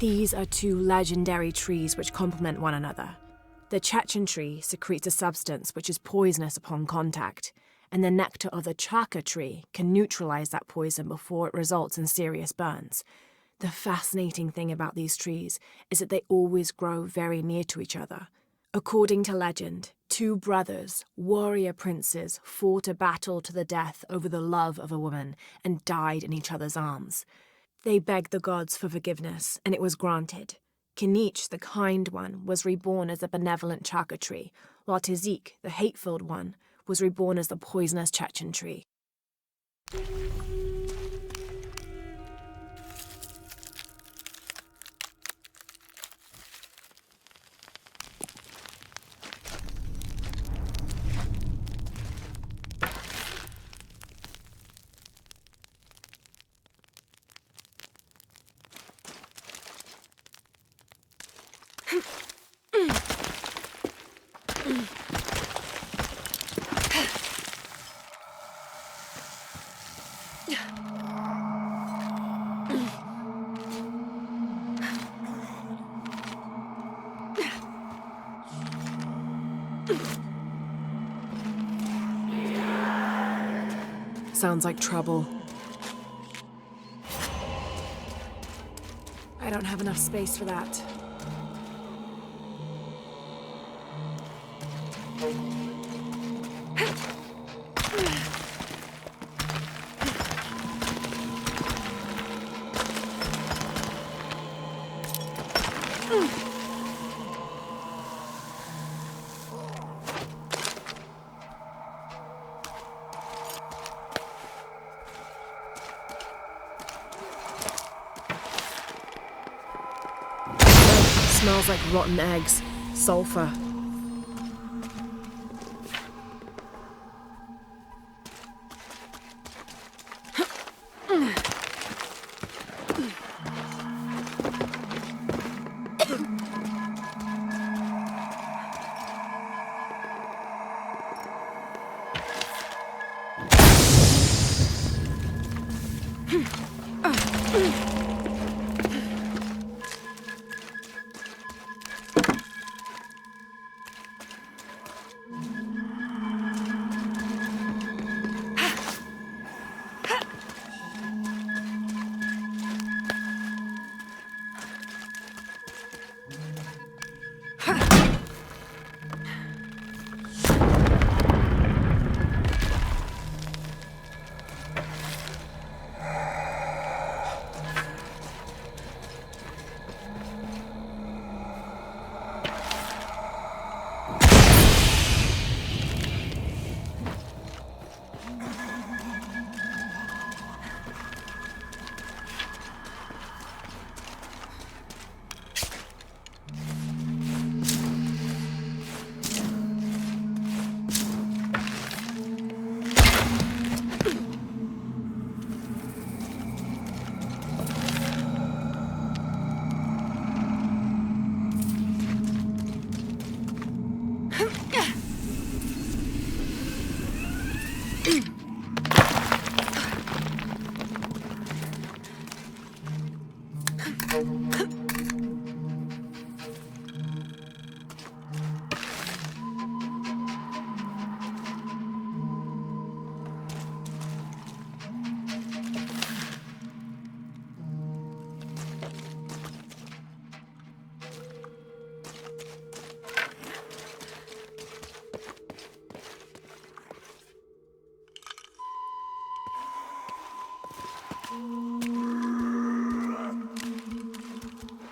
These are two legendary trees which complement one another. The Chechen tree secretes a substance which is poisonous upon contact, and the nectar of the chaka tree can neutralize that poison before it results in serious burns. The fascinating thing about these trees is that they always grow very near to each other. According to legend, two brothers, warrior princes, fought a battle to the death over the love of a woman and died in each other's arms. They begged the gods for forgiveness, and it was granted. Kinich, the kind one, was reborn as a benevolent chaka tree, while Tizik, the hate-filled one, was reborn as the poisonous Chechen tree. Sounds like trouble. I don't have enough space for that. Smells like rotten eggs. Sulfur.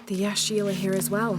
The Yashil are here as well.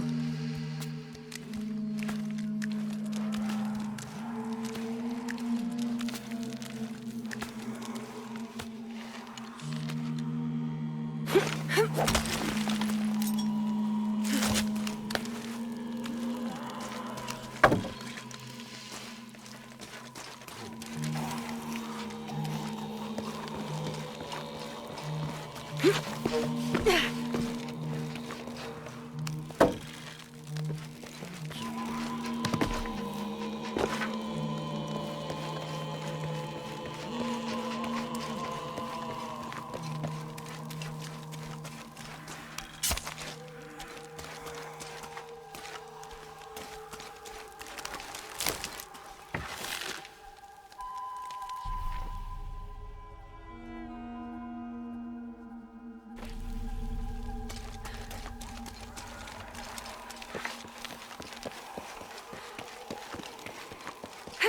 I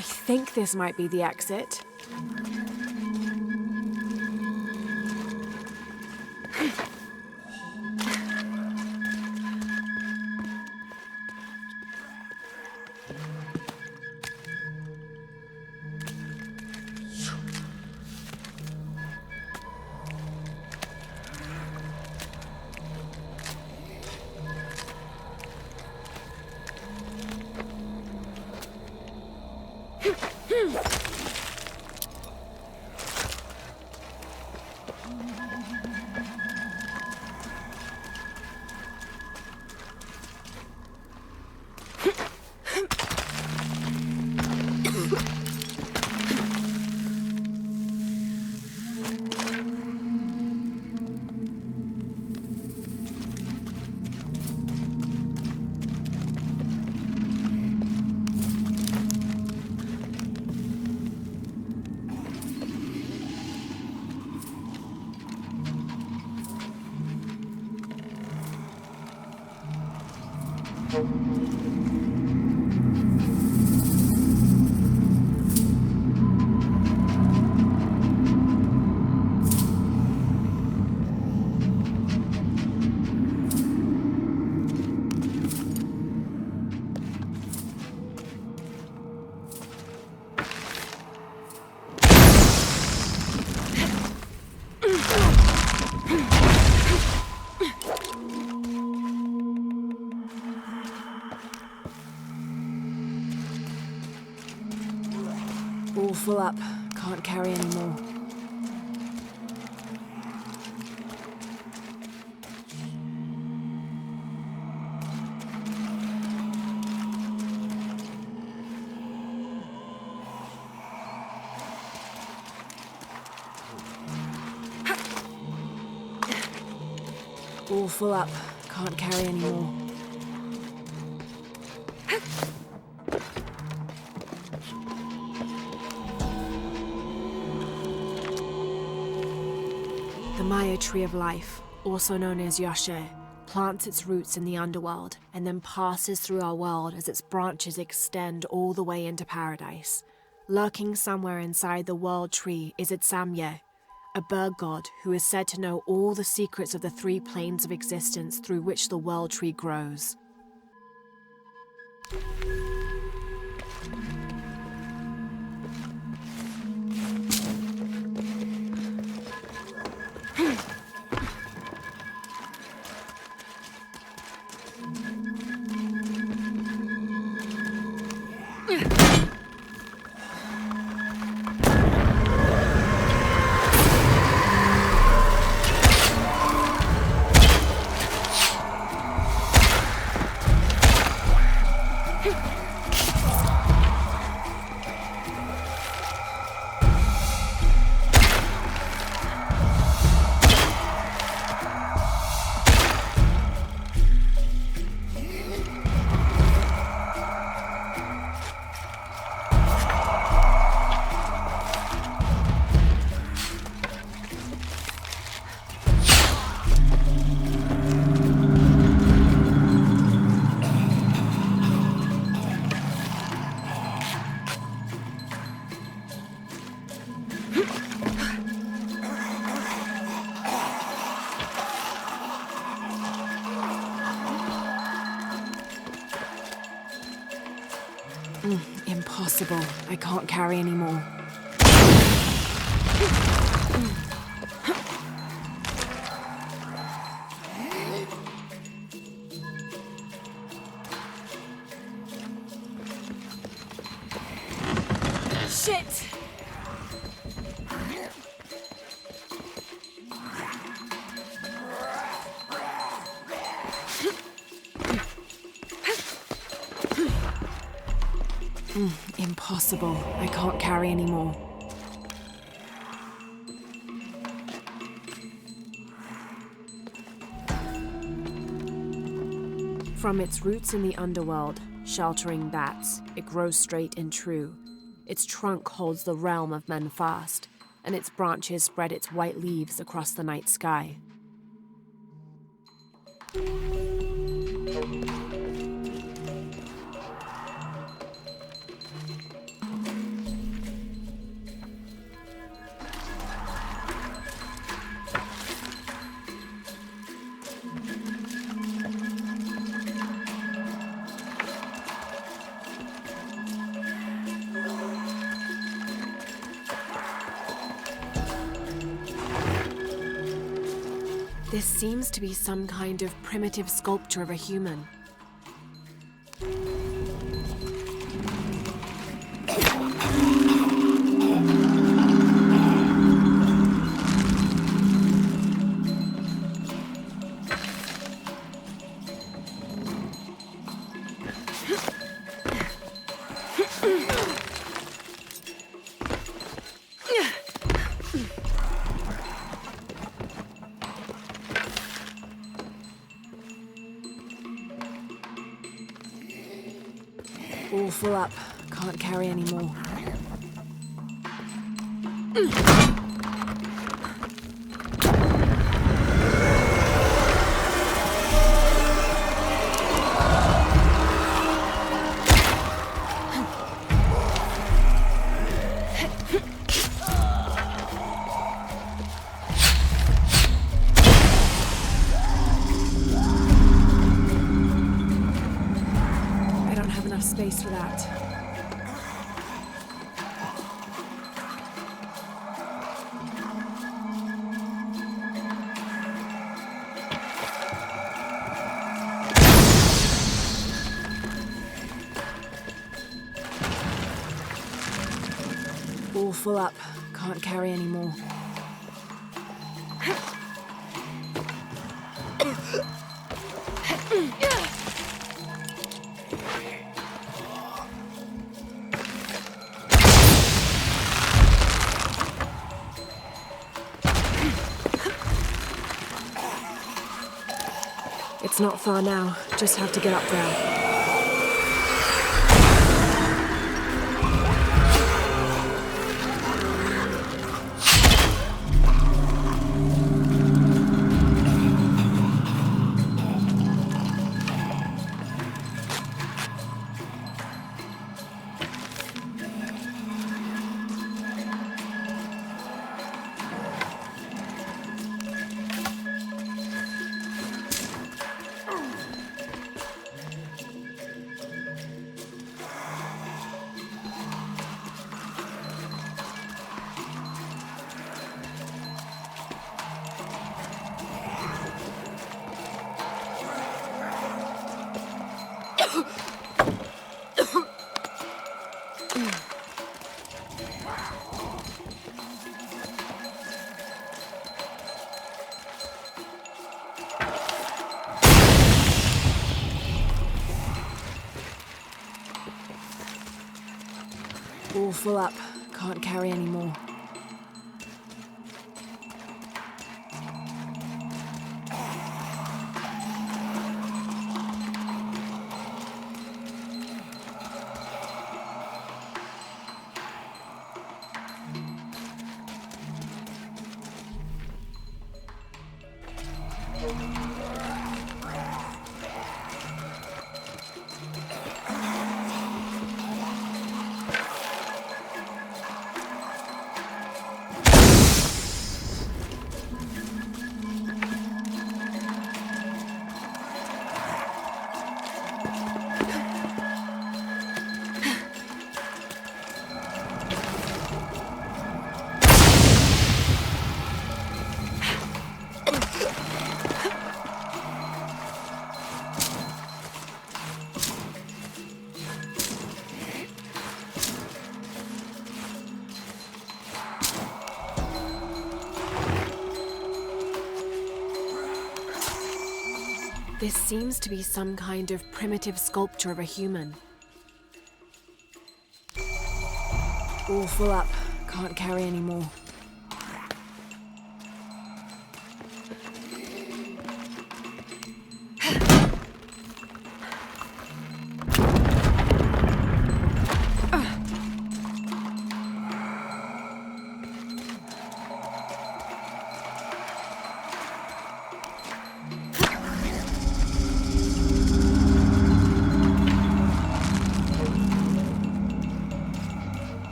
think this might be the exit. All full up. Can't carry any more. All full up. Can't carry any more. The Maya Tree of Life, also known as Yashe, plants its roots in the underworld and then passes through our world as its branches extend all the way into paradise. Lurking somewhere inside the world tree is Itsamye, a bird god who is said to know all the secrets of the three planes of existence through which the world tree grows. Impossible. I can't carry any more. Shit! Impossible. I can't carry any more. From its roots in the underworld, sheltering bats, it grows straight and true. Its trunk holds the realm of men fast, and its branches spread its white leaves across the night sky. This seems to be some kind of primitive sculpture of a human. All full up. Can't carry any more. Space for that. All full up. Can't carry any more. It's not far now. Just have to get up there. All full up. Can't carry any more. This seems to be some kind of primitive sculpture of a human. All full up. Can't carry any more.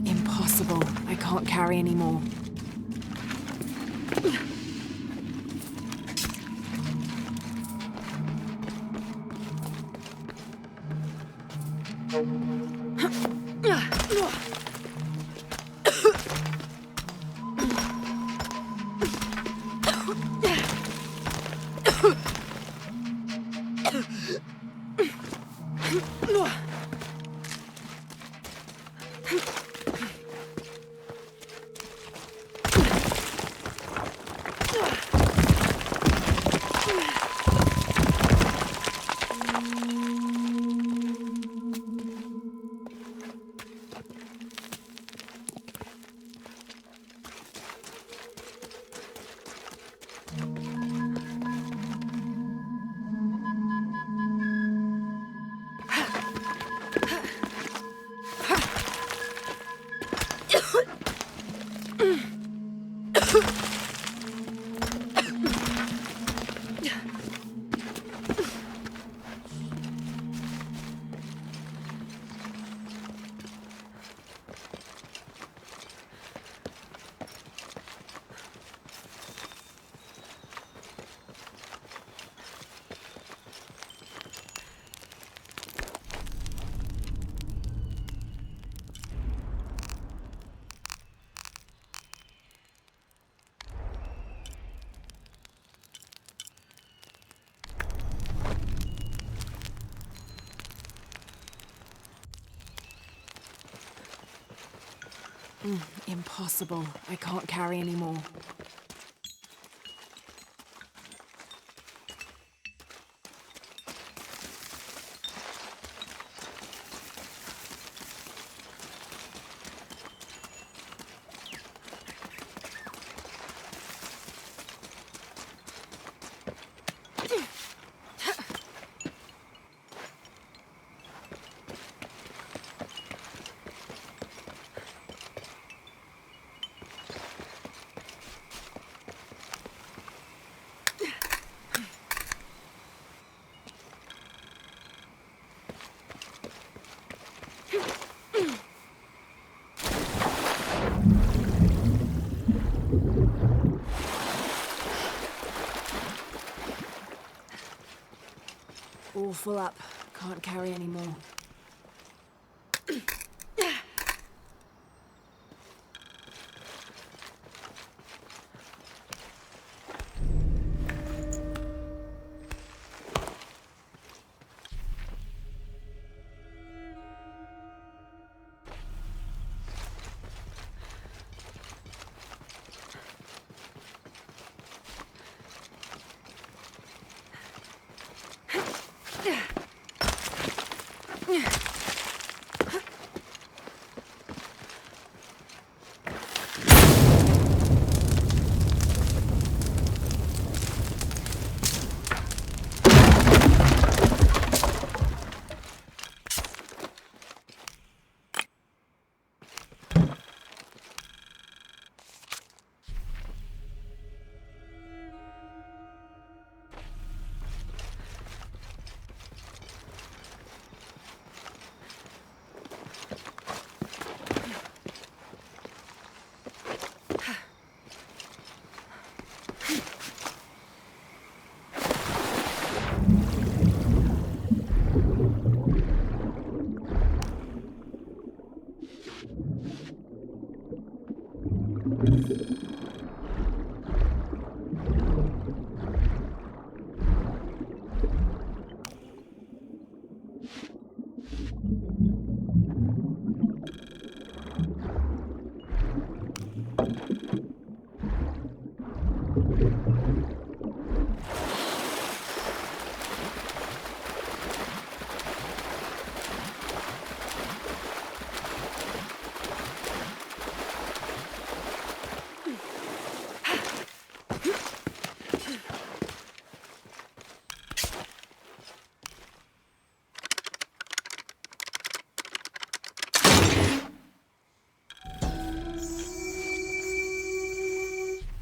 Impossible. I can't carry anymore. Impossible. I can't carry anymore. all full up. Can't carry any more.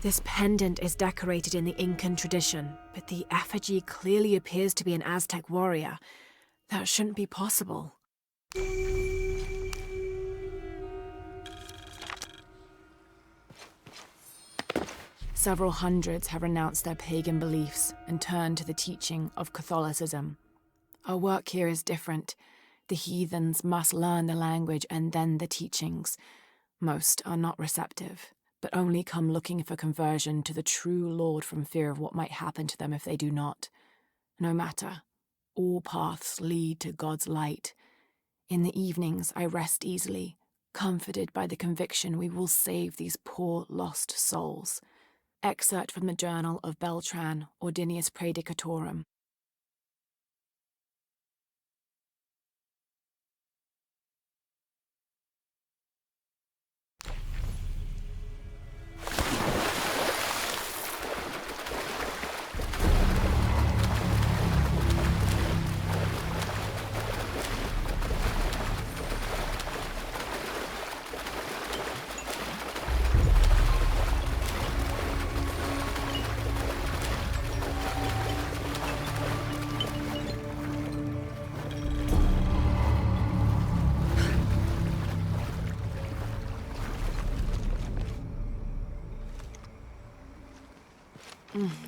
This pendant is decorated in the Incan tradition, but the effigy clearly appears to be an Aztec warrior. That shouldn't be possible. Several hundreds have renounced their pagan beliefs and turned to the teaching of Catholicism. Our work here is different. The heathens must learn the language and then the teachings. Most are not receptive, but only come looking for conversion to the true Lord from fear of what might happen to them if they do not. No matter, all paths lead to God's light. In the evenings, I rest easily, comforted by the conviction we will save these poor lost souls. Excerpt from the journal of Beltran, Ordinius Praedicatorum.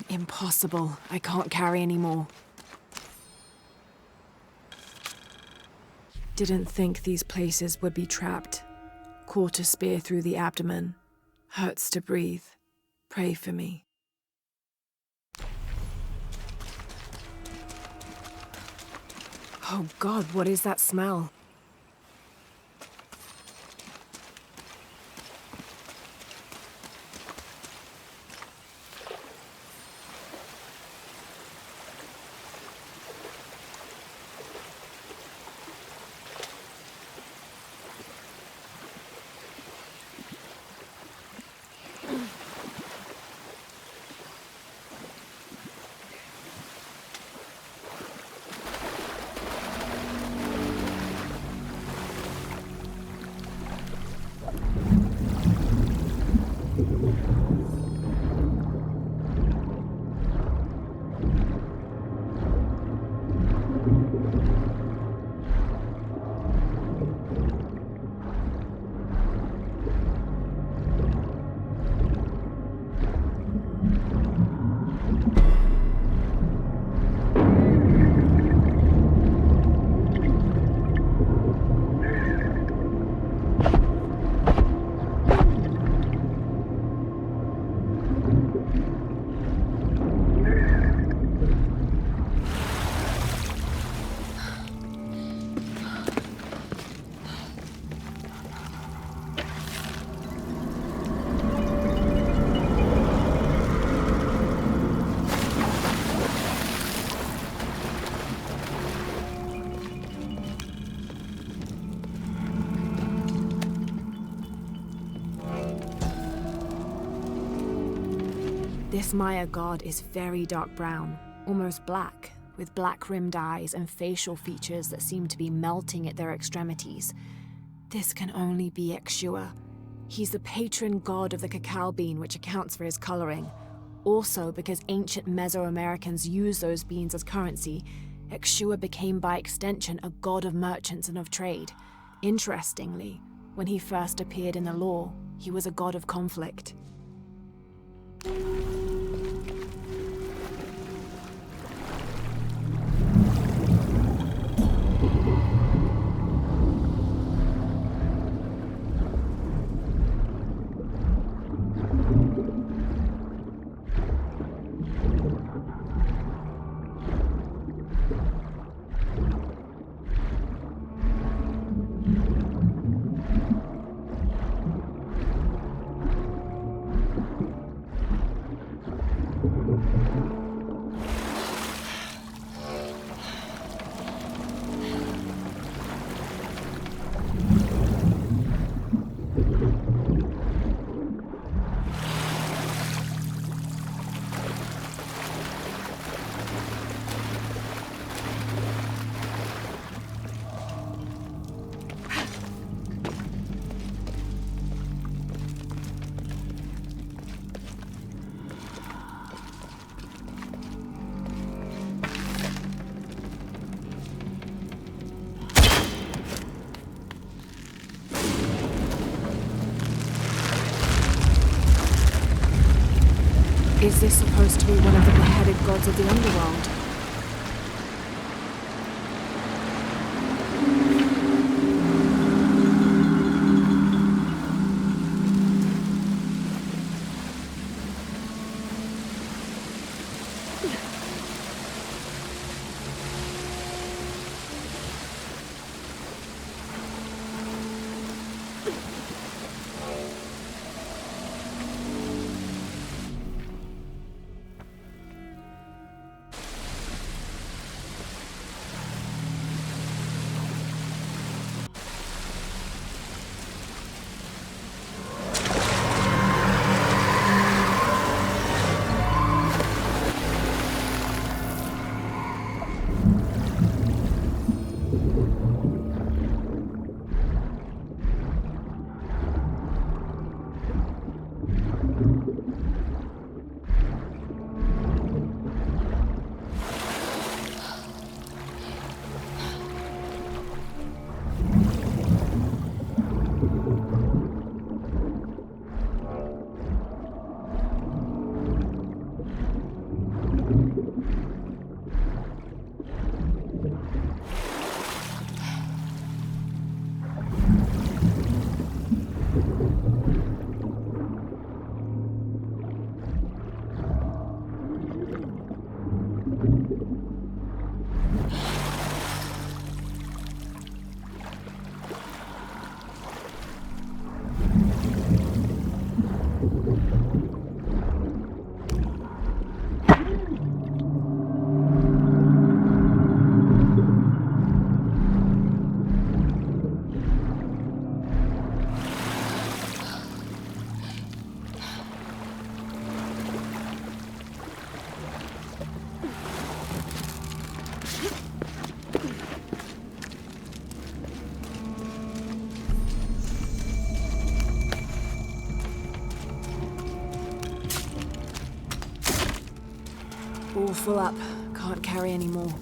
Impossible. I can't carry any more. Didn't think these places would be trapped. Caught a spear through the abdomen. Hurts to breathe. Pray for me. Oh God, what is that smell? This Maya god is very dark brown, almost black, with black-rimmed eyes and facial features that seem to be melting at their extremities. This can only be Exua. He's the patron god of the cacao bean, which accounts for his coloring. Also, because ancient Mesoamericans used those beans as currency, Exua became by extension a god of merchants and of trade. Interestingly, when he first appeared in the lore, he was a god of conflict. Is this supposed to be one of the beheaded gods of the underworld? All full up. Can't carry any more.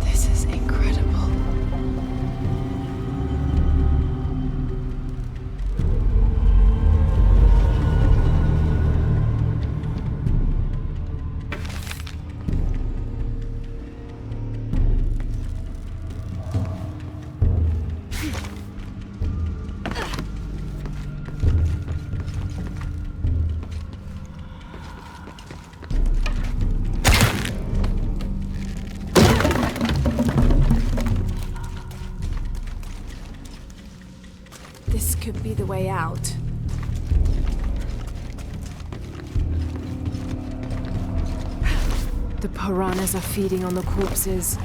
This is incredible. way out. The piranhas are feeding on the corpses.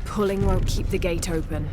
Pulling won't keep the gate open.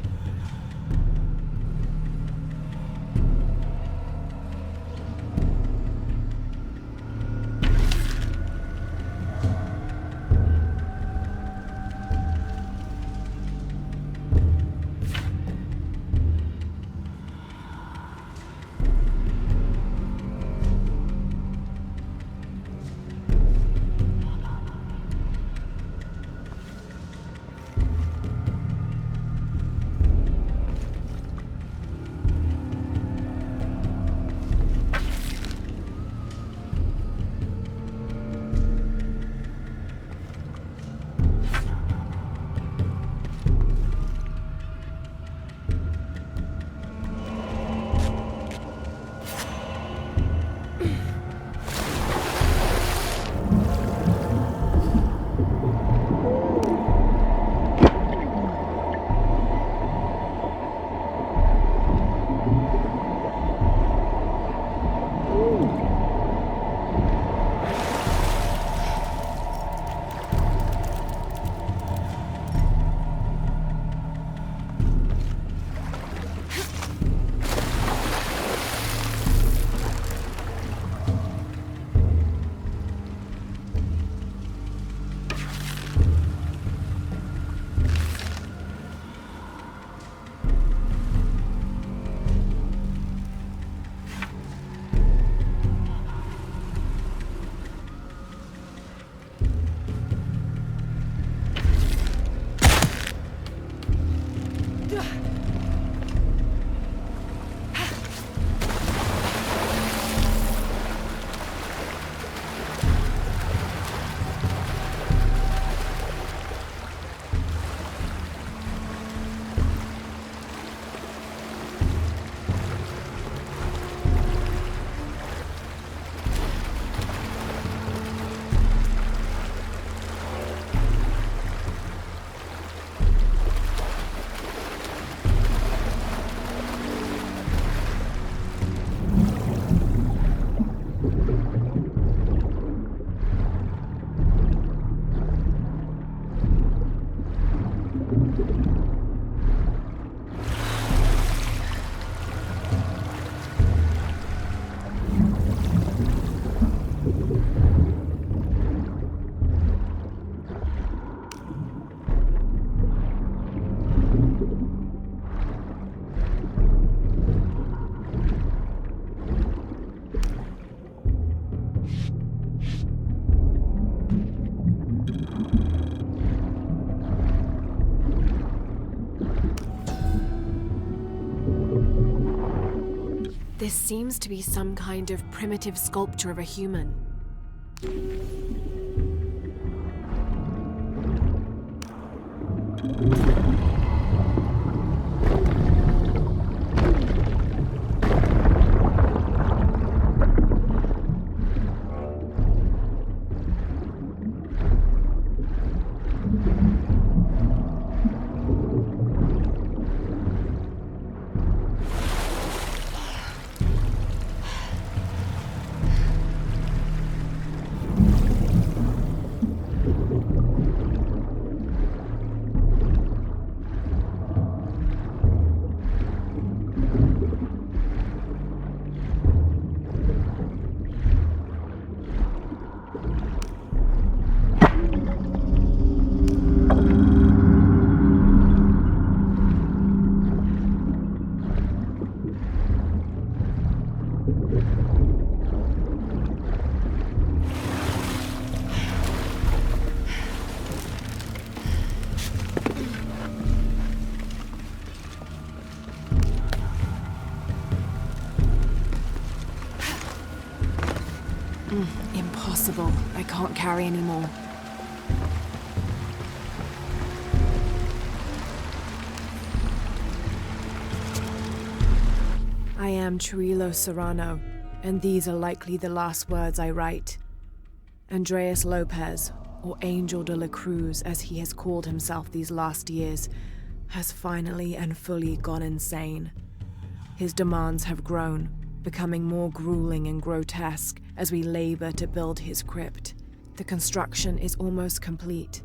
This seems to be some kind of primitive sculpture of a human. Impossible. I can't carry anymore. I am Chirilo Serrano, and these are likely the last words I write. Andreas Lopez, or Angel de la Cruz as he has called himself these last years, has finally and fully gone insane. His demands have grown, becoming more grueling and grotesque as we labor to build his crypt. The construction is almost complete.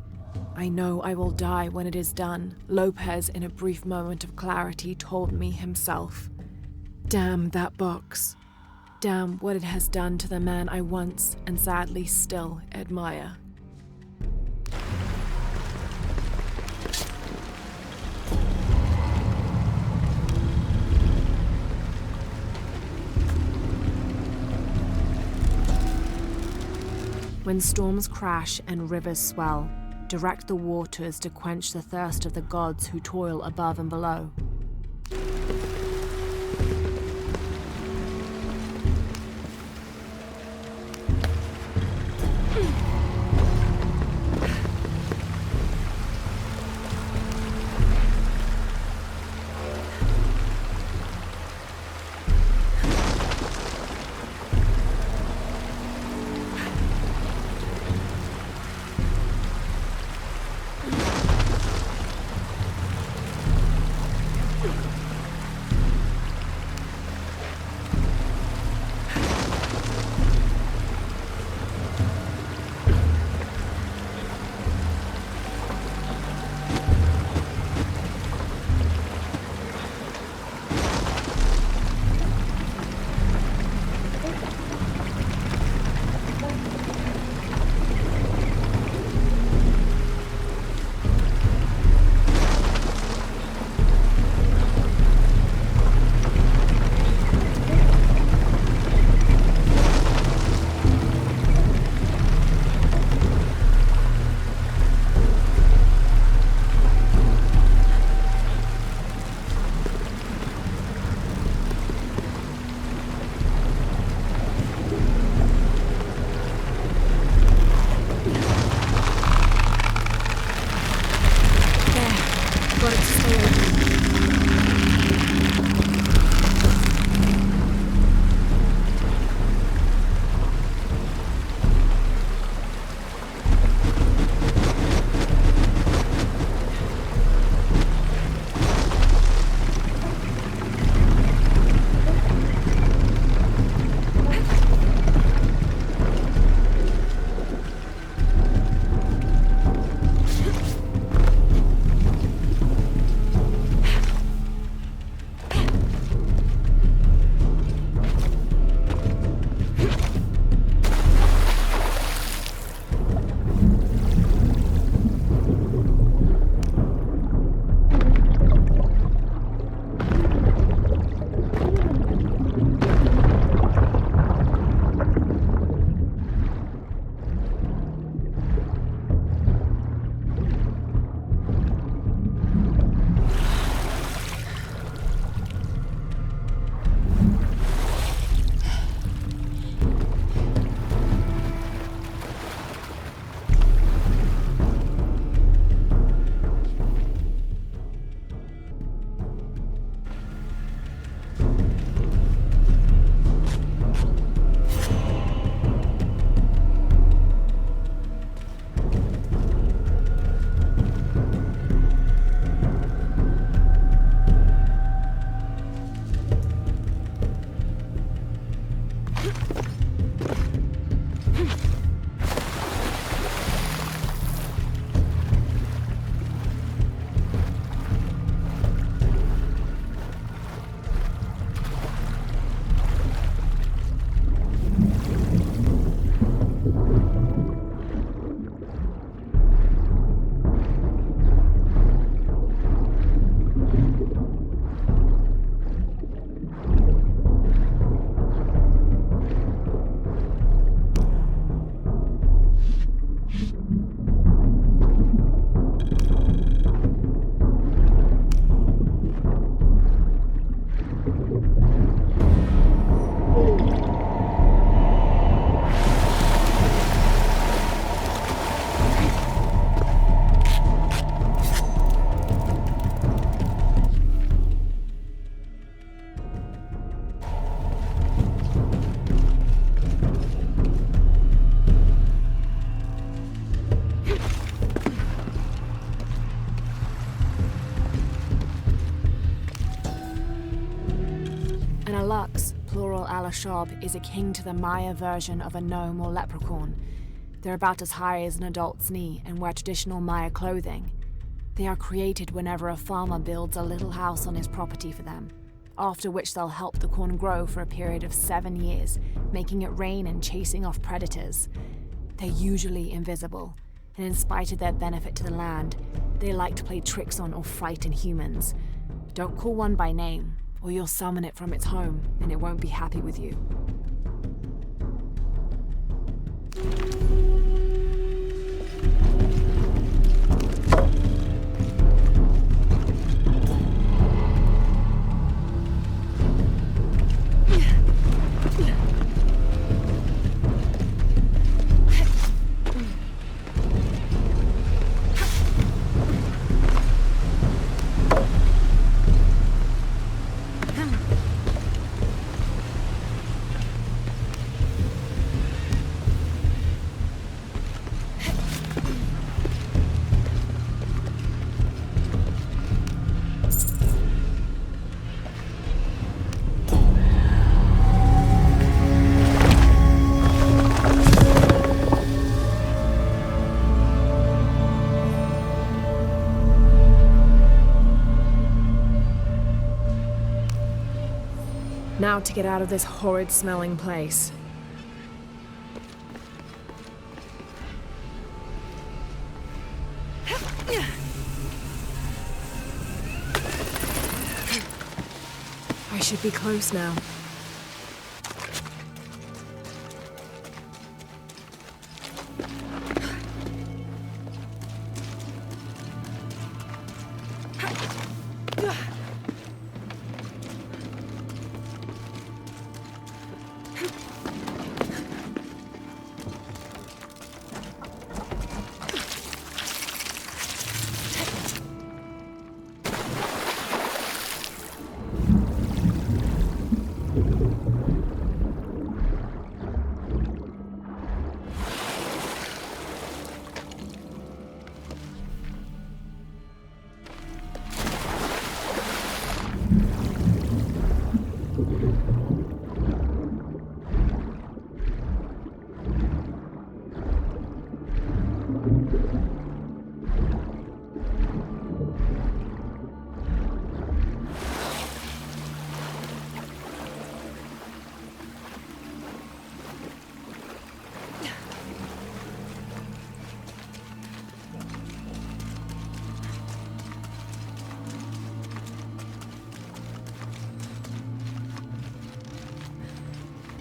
I know I will die when it is done, Lopez, in a brief moment of clarity, told me himself. Damn that box. Damn what it has done to the man I once, and sadly still, admire. When storms crash and rivers swell, direct the waters to quench the thirst of the gods who toil above and below. Alashab is akin to the Maya version of a gnome or leprechaun. They're about as high as an adult's knee and wear traditional Maya clothing. They are created whenever a farmer builds a little house on his property for them, after which they'll help the corn grow for a period of 7 years, making it rain and chasing off predators. They're usually invisible, and in spite of their benefit to the land, they like to play tricks on or frighten humans. Don't call one by name, or you'll summon it from its home, and it won't be happy with you. Now to get out of this horrid-smelling place. I should be close now.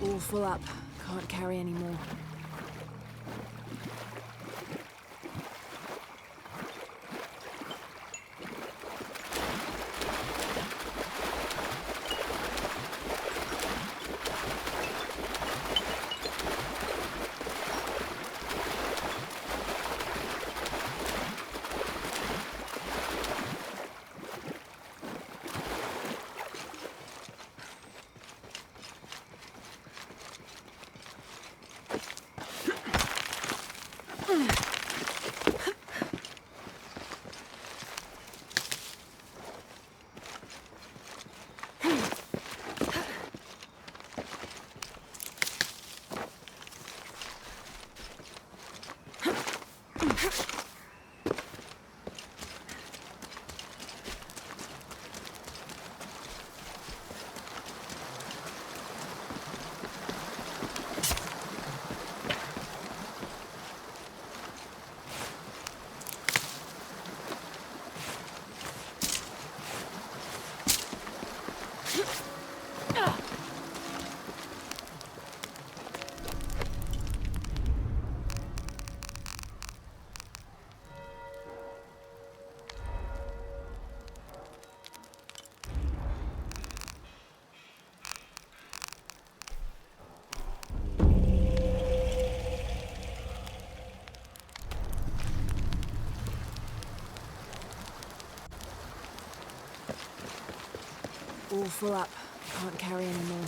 All full up. Can't carry any more. All full up. Can't carry any more.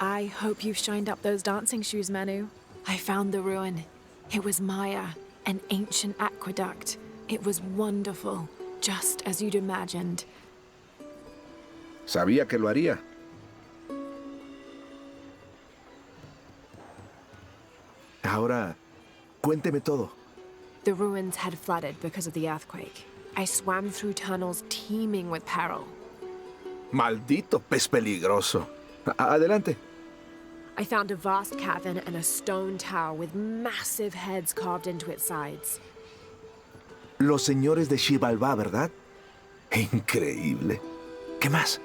I hope you've shined up those dancing shoes, Manu. I found the ruin. It was Maya, an ancient aqueduct. It was wonderful, just as you'd imagined. Sabía que lo haría. Ahora, cuénteme todo. The ruins had flooded because of the earthquake. I swam through tunnels teeming with peril. Maldito pez peligroso. Adelante. I found a vast cavern and a stone tower with massive heads carved into its sides. Los señores de Xibalbá, ¿verdad? Increíble. ¿Qué más?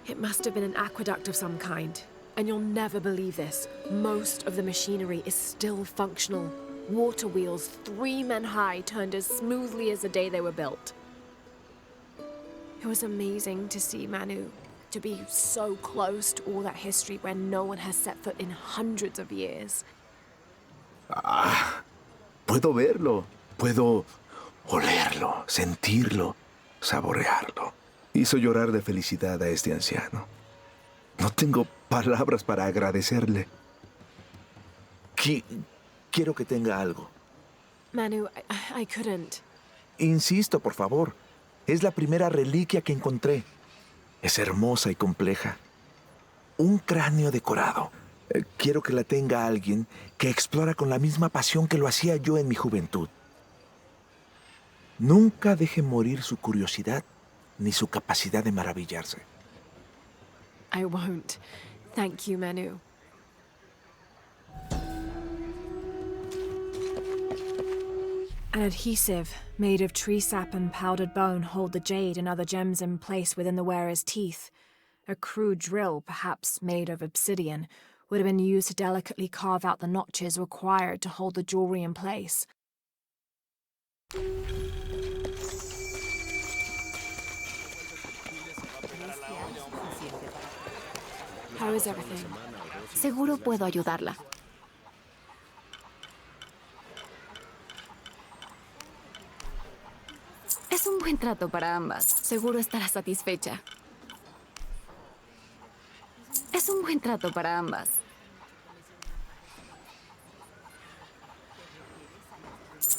It must have been an aqueduct of some kind. And you'll never believe this. Most of the machinery is still functional. Water wheels, 3 men high, turned as smoothly as the day they were built. It was amazing to see, Manu. To be so close to all that history where no one has set foot in hundreds of years. Puedo verlo. Puedo olerlo, sentirlo, saborearlo. Hizo llorar de felicidad a este anciano. No tengo palabras para agradecerle. Quiero que tenga algo. Manu, I couldn't. Insisto, por favor. Es la primera reliquia que encontré. Es hermosa y compleja. Un cráneo decorado. Quiero que la tenga alguien que explora con la misma pasión que lo hacía yo en mi juventud. Nunca deje morir su curiosidad ni su capacidad de maravillarse. I won't. Thank you, Manu. An adhesive made of tree sap and powdered bone hold the jade and other gems in place within the wearer's teeth. A crude drill, perhaps made of obsidian, would have been used to delicately carve out the notches required to hold the jewelry in place. How is everything? Seguro puedo ayudarla. Es un buen trato para ambas. Seguro estará satisfecha. Es un buen trato para ambas.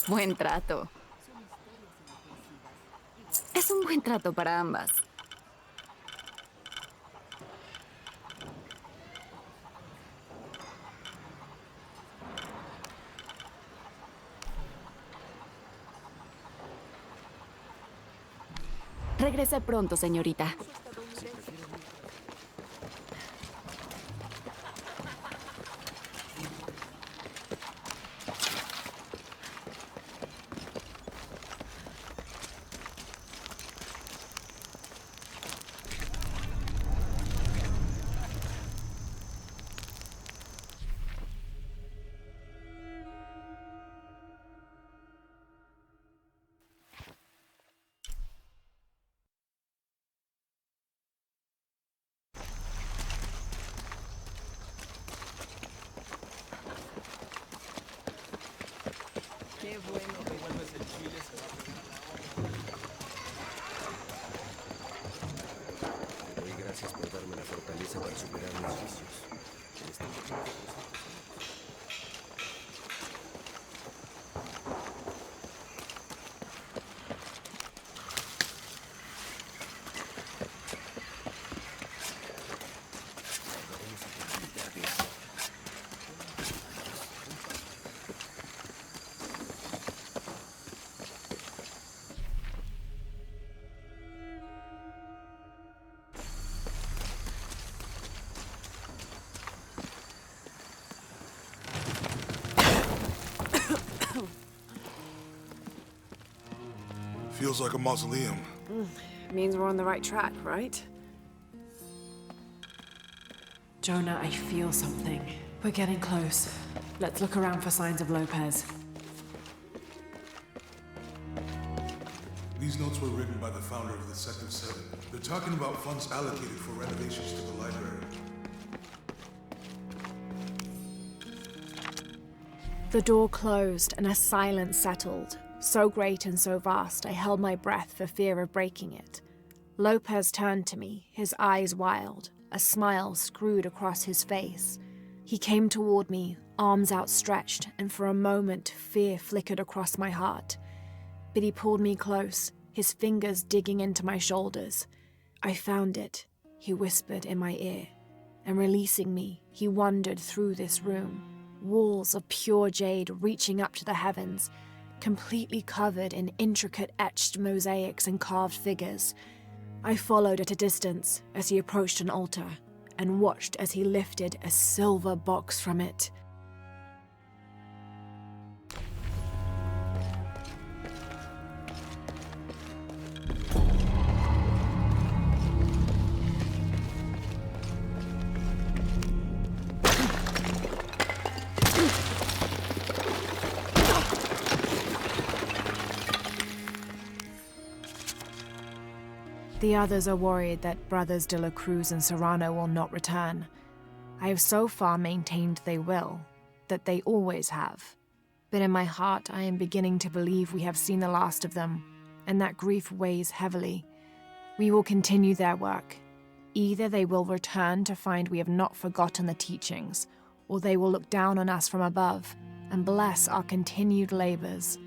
Buen trato. Es un buen trato para ambas. Regrese pronto, señorita. Doy gracias por darme la fortaleza para superar mis vicios. En este momento. Feels like a mausoleum. Means we're on the right track, right? Jonah, I feel something. We're getting close. Let's look around for signs of Lopez. These notes were written by the founder of the Sector 7. They're talking about funds allocated for renovations to the library. The door closed and a silence settled. So great and so vast, I held my breath for fear of breaking it. Lopez turned to me, his eyes wild, a smile screwed across his face. He came toward me, arms outstretched, and for a moment fear flickered across my heart. But he pulled me close, his fingers digging into my shoulders. "I found it," he whispered in my ear, and releasing me, he wandered through this room, walls of pure jade reaching up to the heavens, completely covered in intricate etched mosaics and carved figures. I followed at a distance as he approached an altar and watched as he lifted a silver box from it. The others are worried that Brothers de la Cruz and Serrano will not return. I have so far maintained they will, that they always have. But in my heart, I am beginning to believe we have seen the last of them, and that grief weighs heavily. We will continue their work. Either they will return to find we have not forgotten the teachings, or they will look down on us from above and bless our continued labors.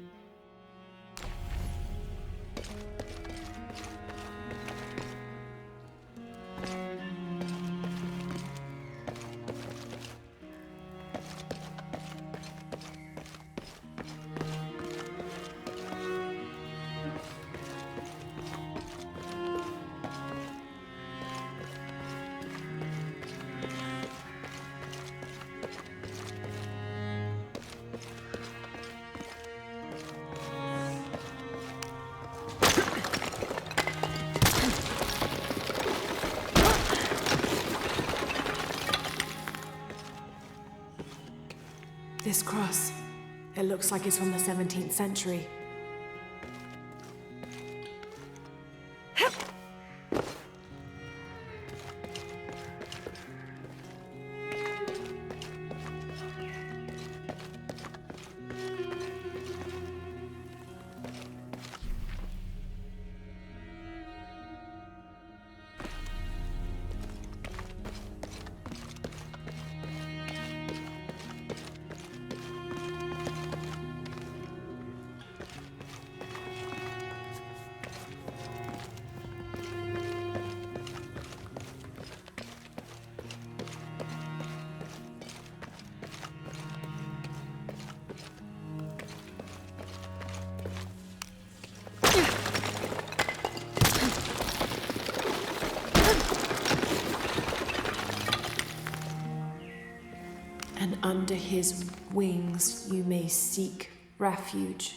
This cross, it looks like it's from the 17th century. And under his wings you may seek refuge.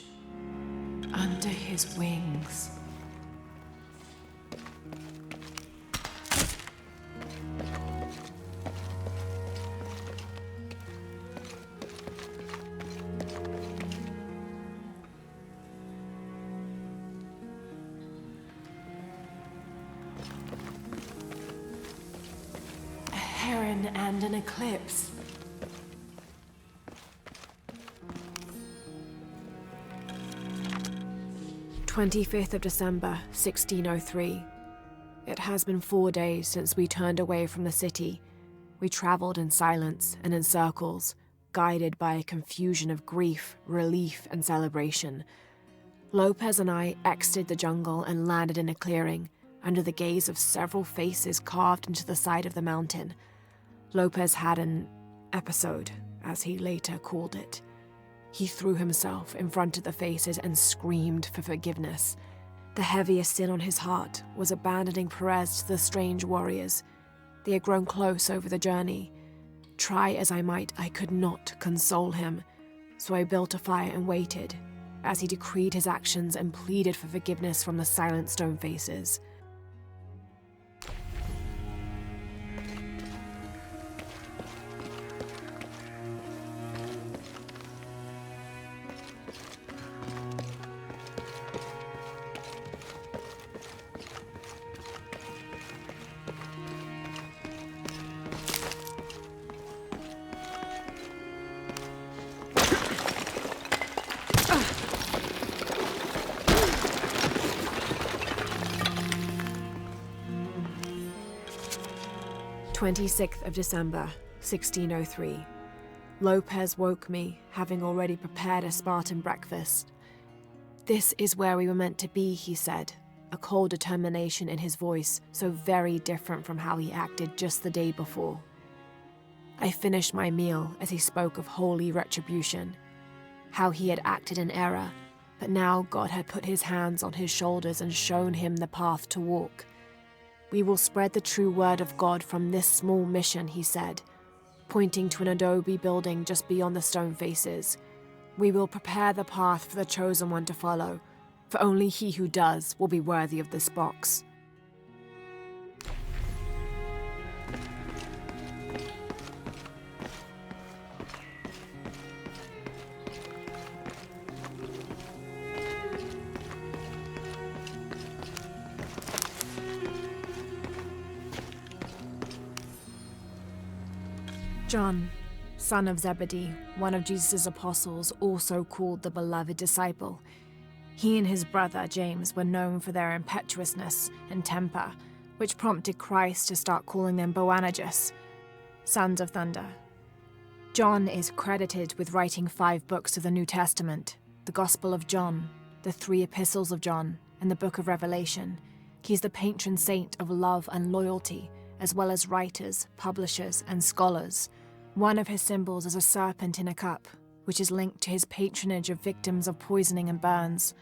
Under his wings. A heron and an eclipse. 25th of December, 1603. It has been 4 days since we turned away from the city. We traveled in silence and in circles, guided by a confusion of grief, relief, and celebration. Lopez and I exited the jungle and landed in a clearing, under the gaze of several faces carved into the side of the mountain. Lopez had an episode, as he later called it. He threw himself in front of the faces and screamed for forgiveness. The heaviest sin on his heart was abandoning Perez to the strange warriors. They had grown close over the journey. Try as I might, I could not console him, so I built a fire and waited, as he decreed his actions and pleaded for forgiveness from the silent stone faces. 26th of December, 1603. Lopez woke me, having already prepared a Spartan breakfast. "This is where we were meant to be," he said, a cold determination in his voice, so very different from how he acted just the day before. I finished my meal as he spoke of holy retribution, how he had acted in error, but now God had put his hands on his shoulders and shown him the path to walk. "We will spread the true word of God from this small mission," he said, pointing to an adobe building just beyond the stone faces. "We will prepare the path for the chosen one to follow, for only he who does will be worthy of this box." John, son of Zebedee, one of Jesus' apostles, also called the beloved disciple. He and his brother James were known for their impetuousness and temper, which prompted Christ to start calling them Boanerges, sons of thunder. John is credited with writing 5 books of the New Testament, the Gospel of John, the 3 epistles of John, and the Book of Revelation. He's the patron saint of love and loyalty, as well as writers, publishers, and scholars. One of his symbols is a serpent in a cup, which is linked to his patronage of victims of poisoning and burns.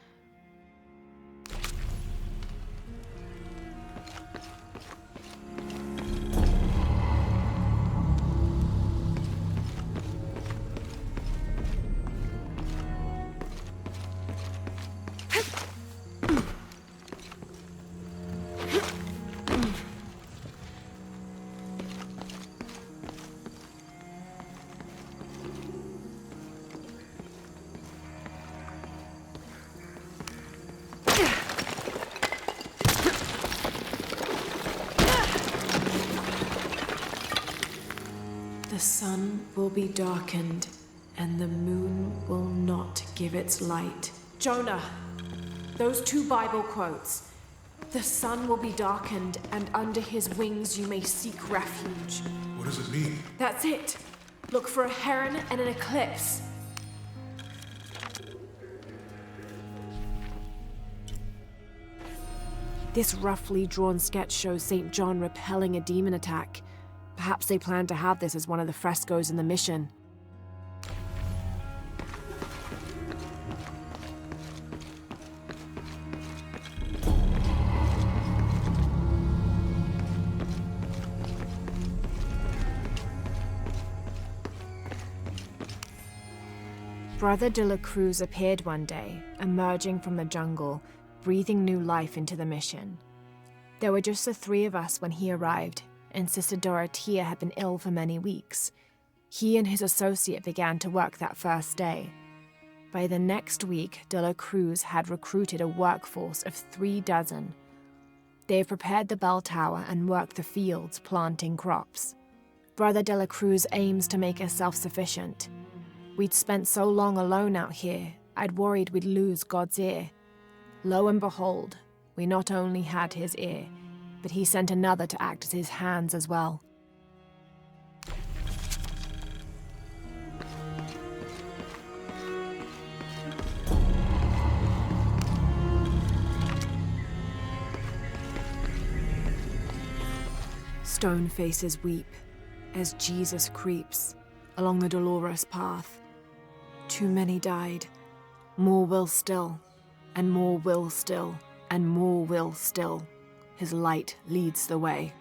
The sun will be darkened, and the moon will not give its light. Jonah, those 2 Bible quotes. The sun will be darkened, and under his wings you may seek refuge. What does it mean? That's it. Look for a heron and an eclipse. This roughly drawn sketch shows St. John repelling a demon attack. Perhaps they plan to have this as one of the frescoes in the mission. Brother de la Cruz appeared one day, emerging from the jungle, breathing new life into the mission. There were just the 3 of us when he arrived, and Sister Dorothea had been ill for many weeks. He and his associate began to work that first day. By the next week, de la Cruz had recruited a workforce of 3 dozen. They have prepared the bell tower and worked the fields, planting crops. Brother de la Cruz aims to make us self-sufficient. We'd spent so long alone out here, I'd worried we'd lose God's ear. Lo and behold, we not only had his ear, but he sent another to act as his hands as well. Stone faces weep as Jesus creeps along the dolorous path. Too many died. More will still, and more will still, and more will still. His light leads the way.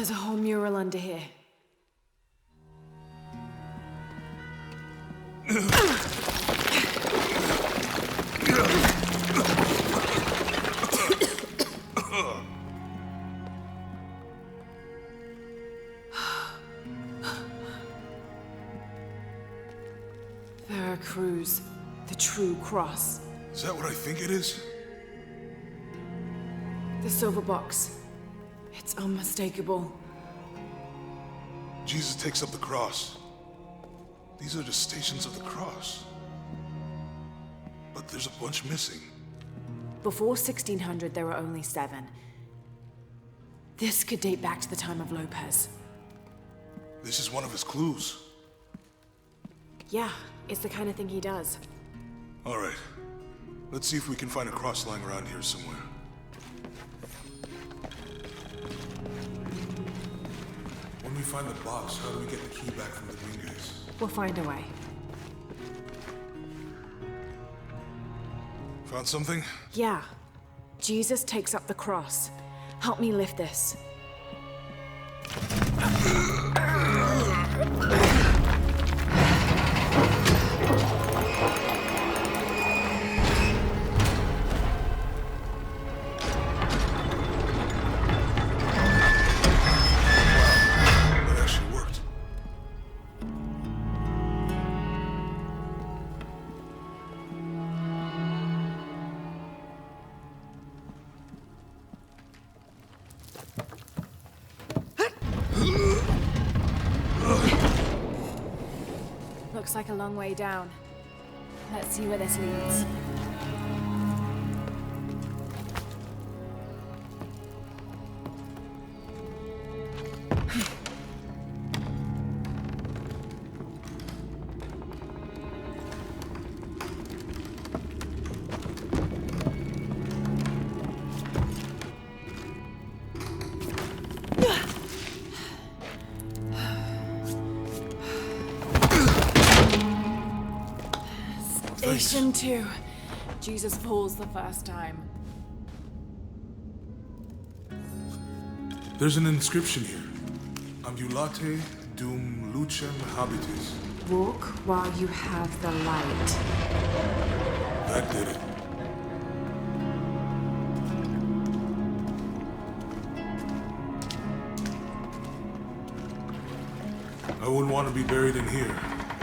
There's a whole mural under here. Veracruz, the true cross. Is that what I think it is? The silver box. It's unmistakable. Jesus takes up the cross. These are the stations of the cross. But there's a bunch missing. Before 1600, there were only 7. This could date back to the time of Lopez. This is one of his clues. Yeah, it's the kind of thing he does. All right. Let's see if we can find a cross lying around here somewhere. When we find the box, how do we get the key back from the Dominguez? We'll find a way. Found something? Yeah. Jesus takes up the cross. Help me lift this. That actually worked. Looks like a long way down. Let's see where this leads. Station 2. Jesus falls the first time. There's an inscription here. Ambulate dum lucem habitis. Walk while you have the light. That did it. I wouldn't want to be buried in here.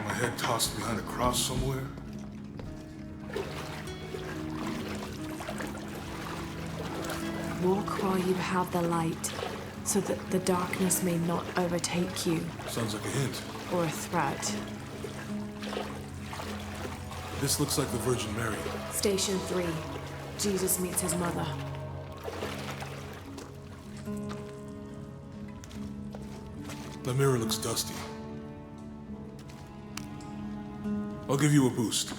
My head tossed behind a cross somewhere. Walk while you have the light, so that the darkness may not overtake you, Sounds like a hint. or a threat. This looks like the Virgin Mary. Station 3. Jesus meets his mother. The mirror looks dusty. I'll give you a boost.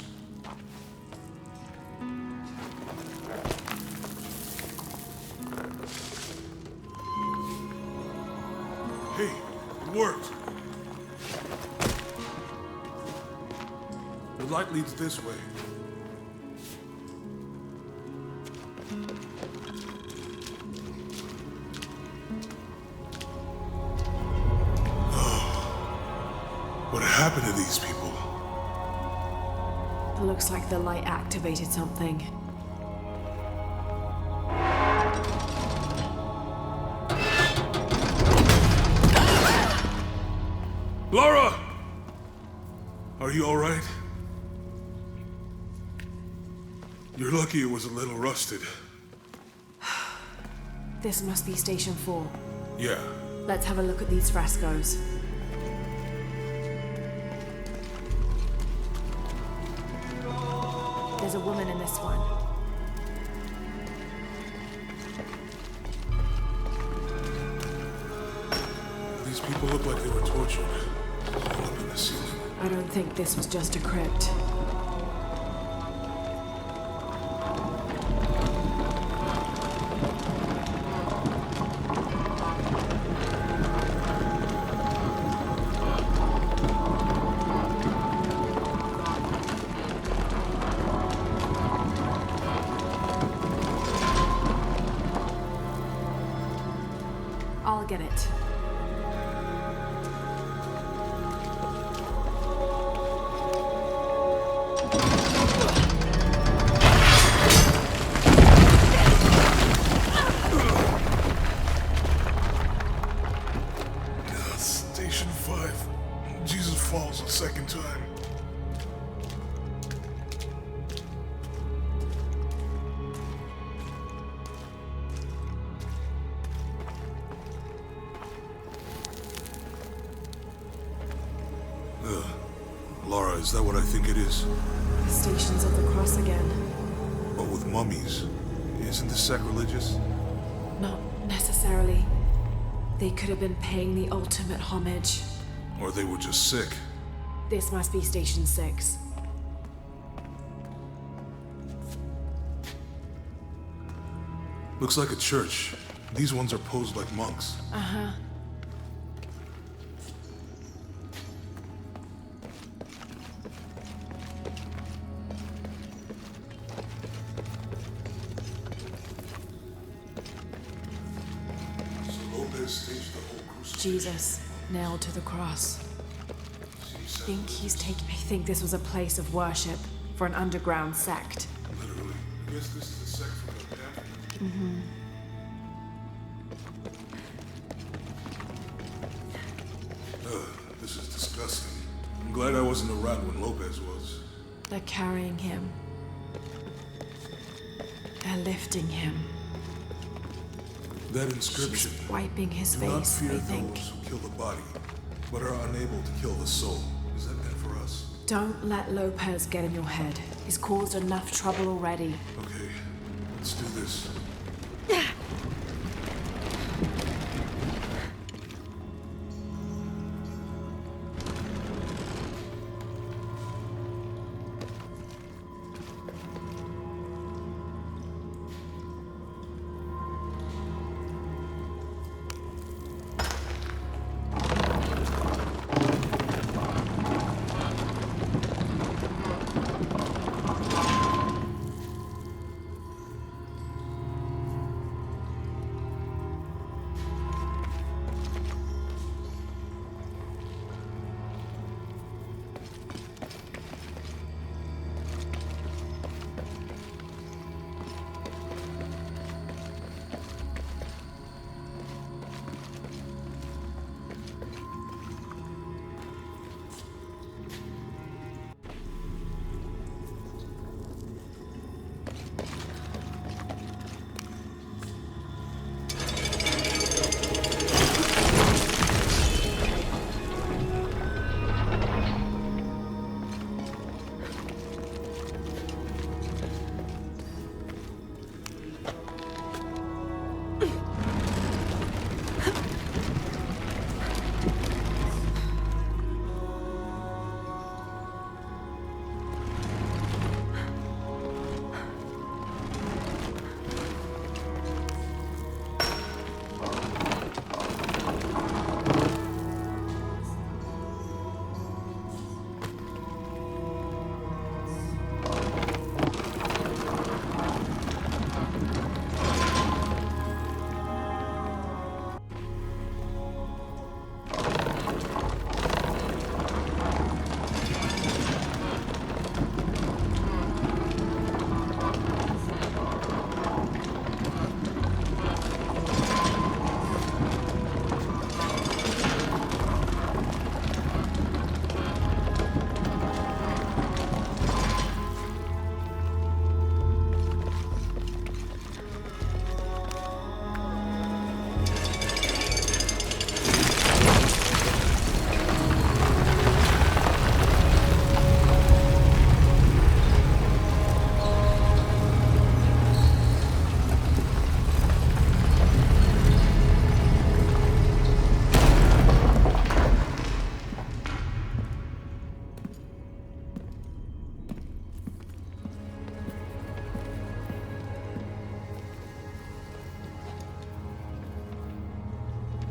Hey, it worked. The light leads this way. What happened to these people? It looks like the light activated something. Lara! Are you all right? You're lucky it was a little rusted. This must be Station 4. Yeah. Let's have a look at these frescoes. There's a woman in this one. These people look like they were tortured. All up in the ceiling. I don't think this was just a crypt. I'll get it. Lara, is that what I think it is? The Stations of the Cross again. But with mummies, isn't this sacrilegious? Not necessarily. They could have been paying the ultimate homage. Or they were just sick. This must be Station 6. Looks like a church. These ones are posed like monks. Uh-huh. So Lopez staged the whole crucifixion. Jesus, nailed to the cross. I think this was a place of worship for an underground sect. Literally. I guess this is a sect from the pamphlet. Mm-hmm. This is disgusting. I'm glad I wasn't around when Lopez was. They're carrying him. They're lifting him. That inscription. She's wiping his Do not face, fear I think. those who kill the body, but are unable to kill the soul. Is that meant for us? Don't let Lopez get in your head. He's caused enough trouble already. Okay, let's do this.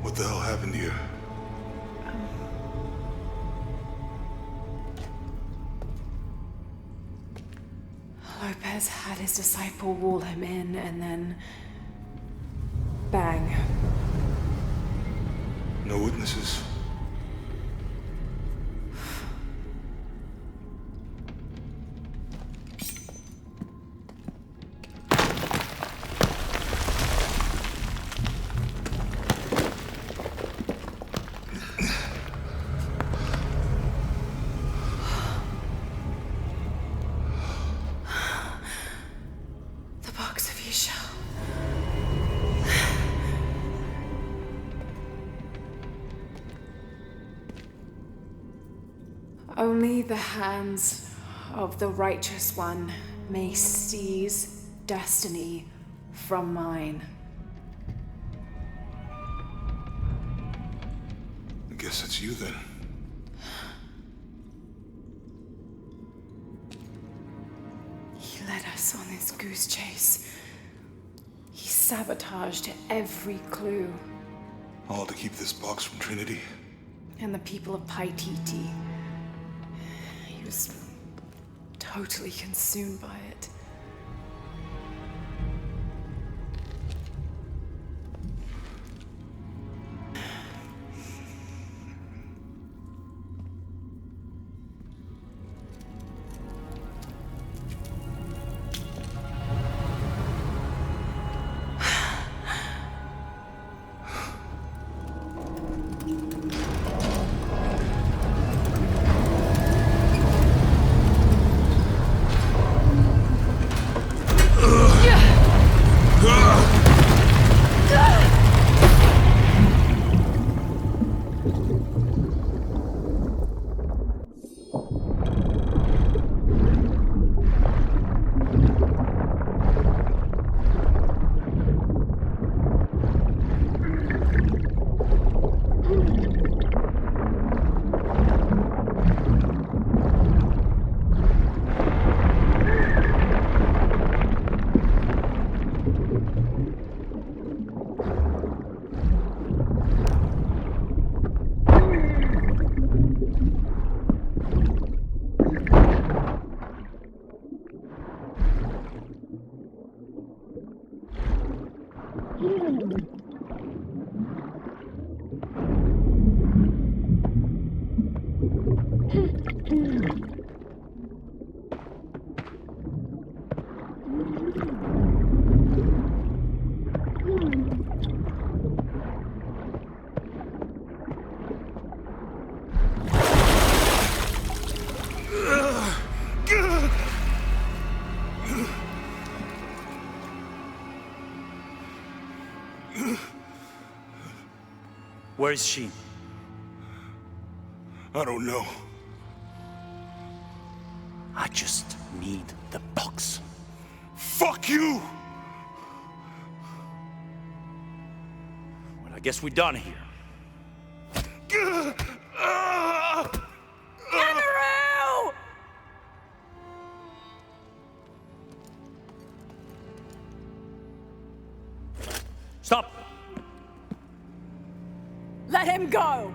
What the hell happened here? Lopez had his disciple wall him in, and then... bang. No witnesses. Only the hands of the Righteous One may seize destiny from mine. I guess it's you then. He led us on this goose chase. He sabotaged every clue. All to keep this box from Trinity. And the people of Paititi. He was totally consumed by it. Where is she? I don't know. I just need the box. Fuck you! Well, I guess we're done here. Amaru! Stop! Let him go!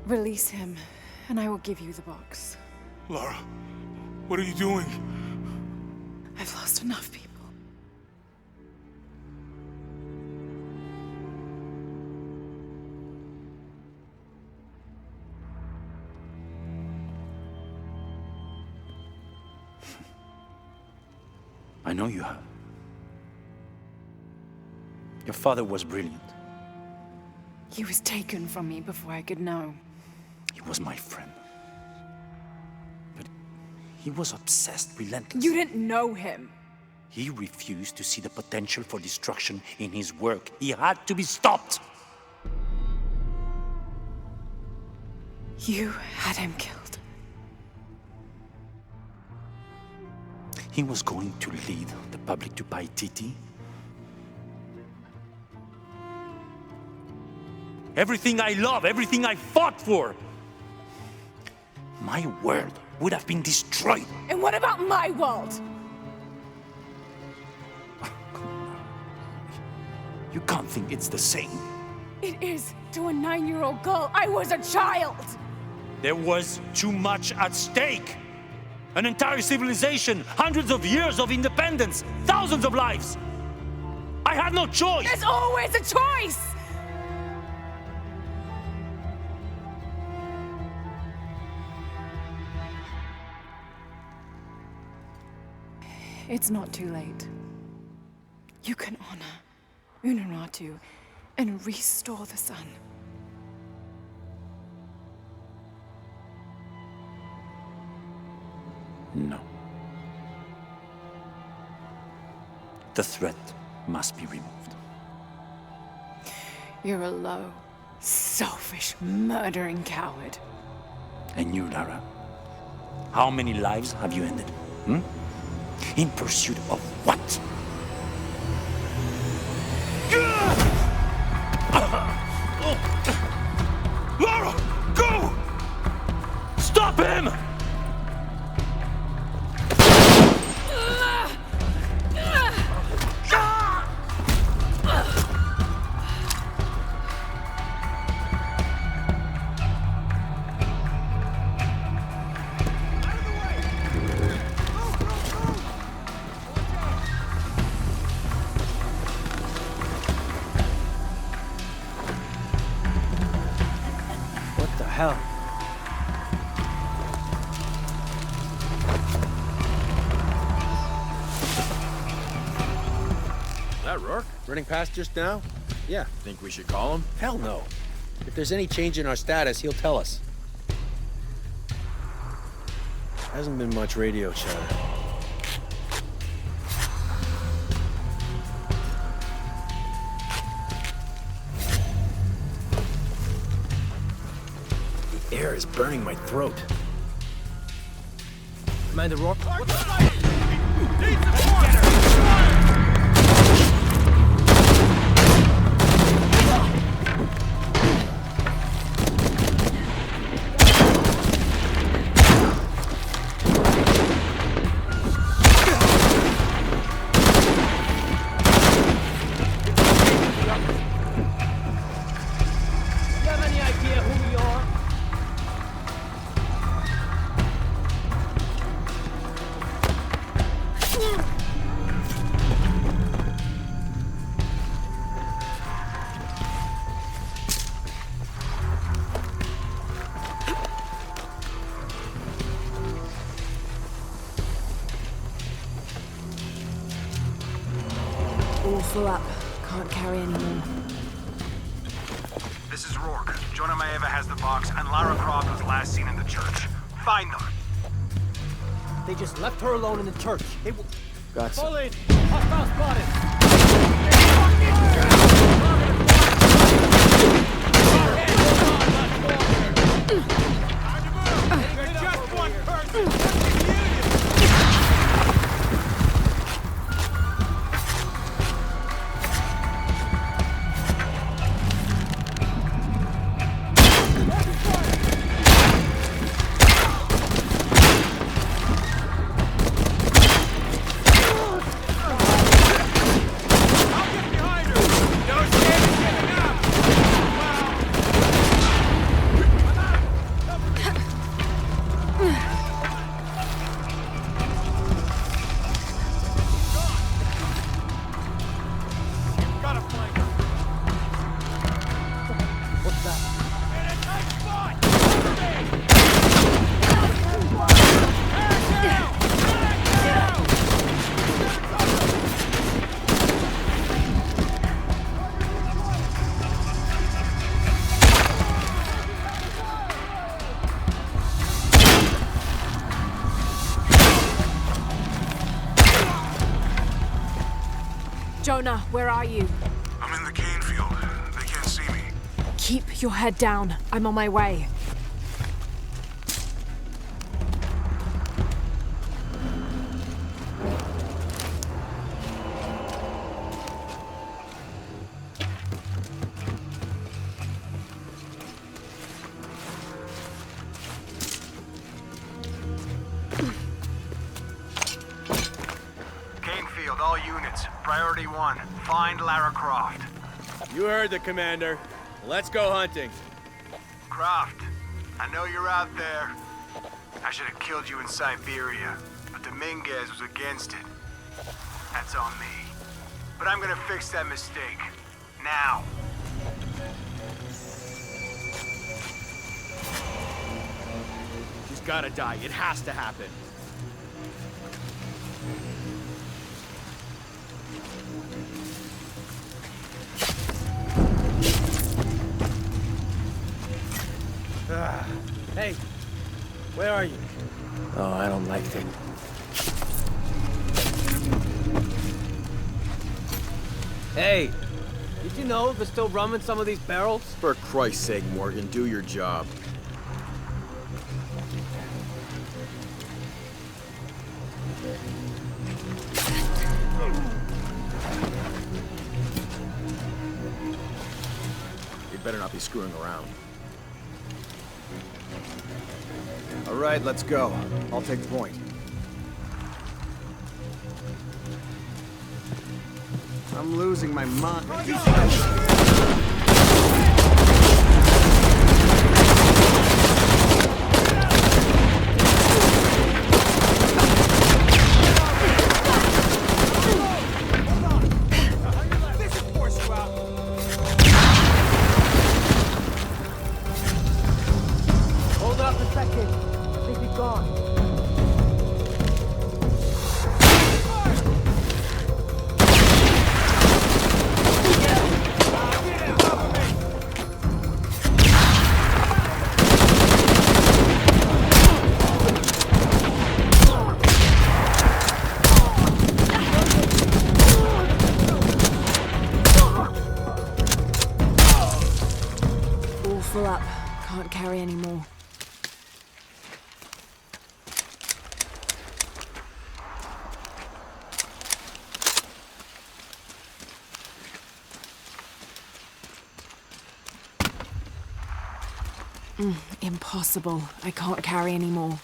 Release him, and I will give you the box. Lara, what are you doing? I've lost enough people. I know you have. Your father was brilliant. He was taken from me before I could know. He was my friend. But he was obsessed, relentless. You didn't know him. He refused to see the potential for destruction in his work. He had to be stopped. You had him killed. He was going to lead the public to Paititi. Everything I love, everything I fought for. My world would have been destroyed. And what about my world? You can't think it's the same. It is to a 9-year-old girl. I was a child. There was too much at stake. An entire civilization, hundreds of years of independence, thousands of lives. I had no choice. There's always a choice. It's not too late. You can honor Unuratu and restore the sun. No. The threat must be removed. You're a low, selfish, murdering coward. And you, Lara? How many lives have you ended? Hmm? In pursuit of what? Lara! Go! Stop him! What the hell? That Rourke? Running past just now? Yeah. Think we should call him? Hell no. If there's any change in our status, he'll tell us. Hasn't been much radio chatter. The air is burning my throat. Commander Rourke? All full up. Can't carry any more. This is Rourke. Jonah Maeva has the box, and Lara Croft was last seen in the church. Find them. They just left her alone in the church. Hey, Got some. fall in. Hostile spotted. Just one person. Jonah, where are you? I'm in the cane field. They can't see me. Keep your head down. I'm on my way. Canefield, all units. Priority 1. Find Lara Croft. You heard the commander. Let's go hunting. Croft, I know you're out there. I should have killed you in Siberia, but Dominguez was against it. That's on me. But I'm gonna fix that mistake. Now. She's gotta die. It has to happen. Hey, where are you? Oh, I don't like it. Hey, did you know there's still rum in some of these barrels? For Christ's sake, Morgan, do your job. You better not be screwing around. All right, let's go. I'll take the point. I'm losing my mind. Hold up a second. I think he's gone. All full up. Can't carry any more. Impossible. I can't carry any more.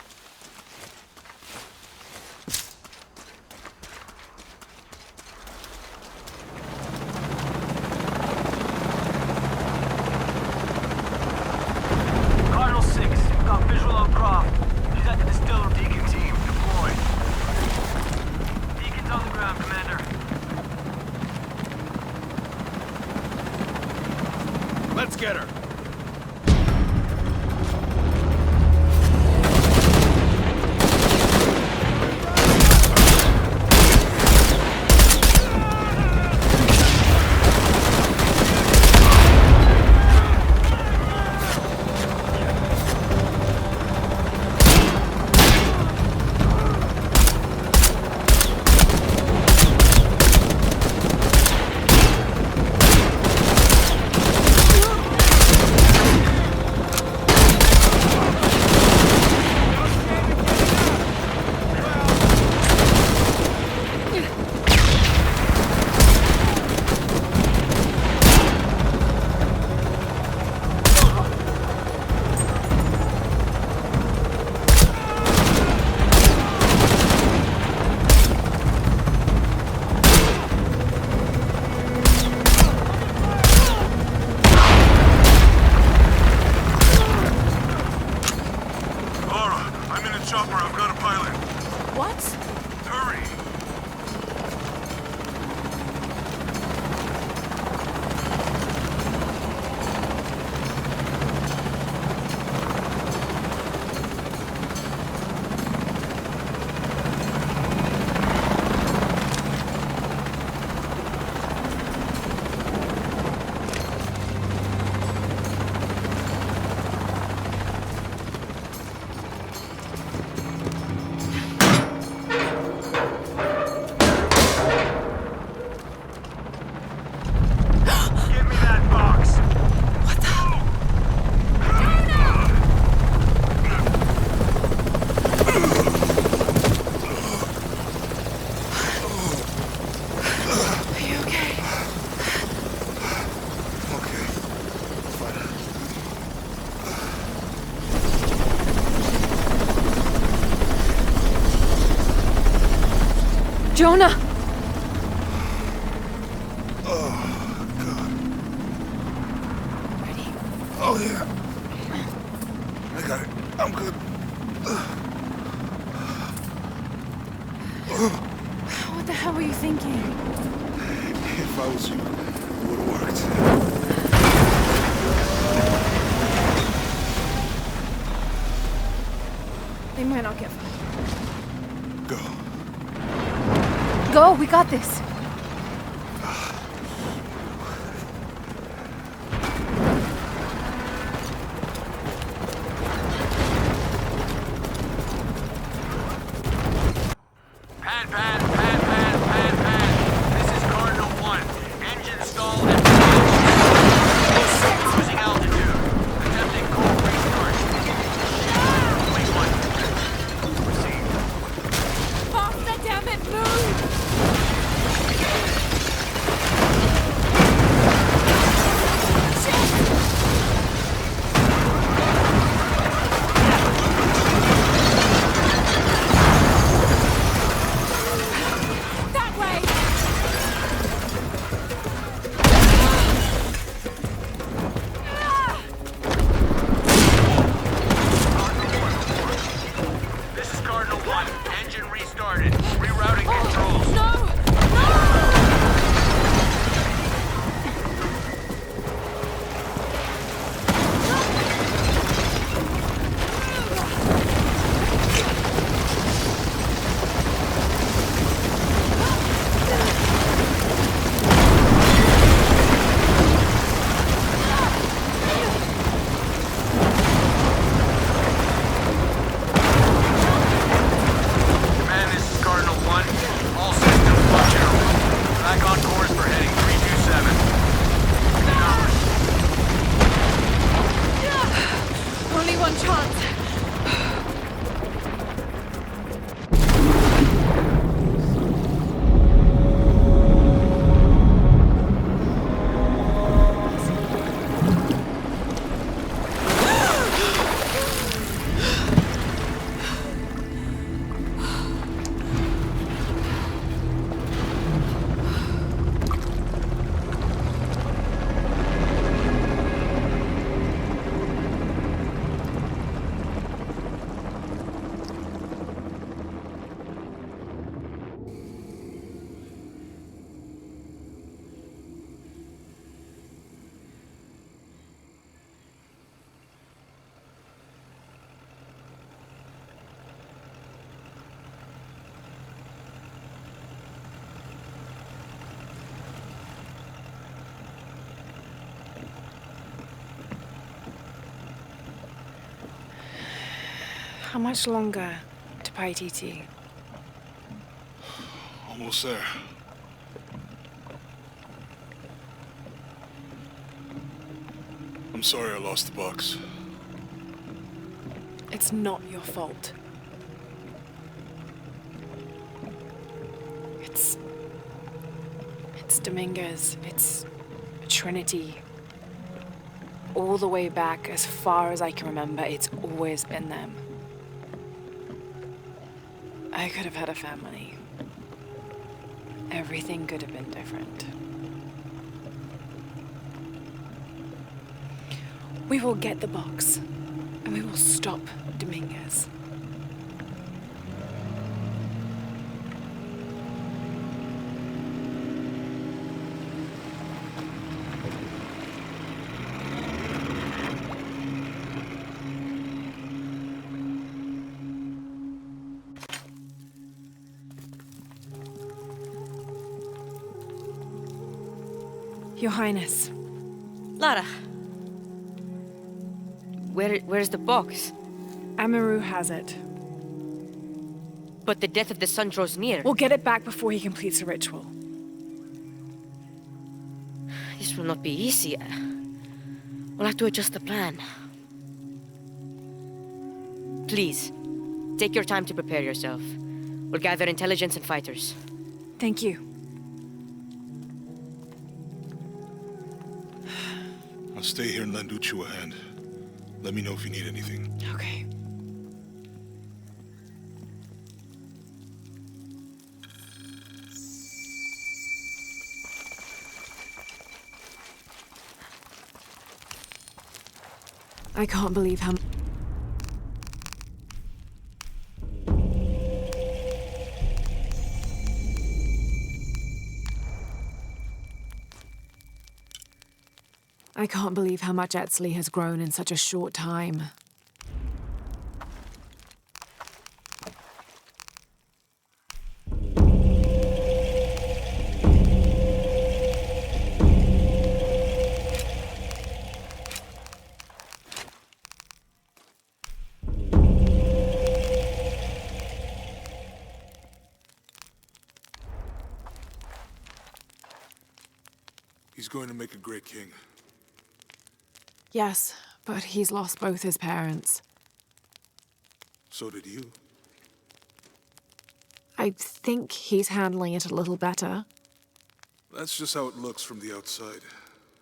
Cardinal 6, we've got visual on Croft. He's at the distillery. Deacon team, deployed. Deacon's on the ground, Commander. Let's get her. Lara, I'm in a chopper. I've got a pilot. What? Hurry! Give me that box. Are you okay? Okay. Fine. Jonah! Oh, God. Oh, yeah. I got it. I'm good. What the hell were you thinking? If I was you, it would have worked. They might not get far. Go. Go, we got this. Pan. This is Cardinal 1. Engine stall and losing altitude. Attempting cold restart. Wait one. Proceed. Faster, damn it, move! That way! This is Cardinal 1. Engine restarted. Rerouting controls. No! Command, this is Cardinal 1. All systems functional. Back on course for heading 327. Only one chance. How much longer to Paititi? Almost there. I'm sorry I lost the box. It's not your fault. It's Dominguez. It's Trinity. All the way back, as far as I can remember, it's always been them. I could have had a family. Everything could have been different. We will get the box, and we will stop Dominguez. Your Highness. Lara. Where's the box? Amaru has it. But the death of the sun draws near. We'll get it back before he completes the ritual. This will not be easy. We'll have to adjust the plan. Please, take your time to prepare yourself. We'll gather intelligence and fighters. Thank you. I'll stay here and lend Uchu a hand. Let me know if you need anything. Okay. I can't believe how... I can't believe how much Etzli has grown in such a short time. He's going to make a great king. Yes, but he's lost both his parents. So did you. I think he's handling it a little better. That's just how it looks from the outside.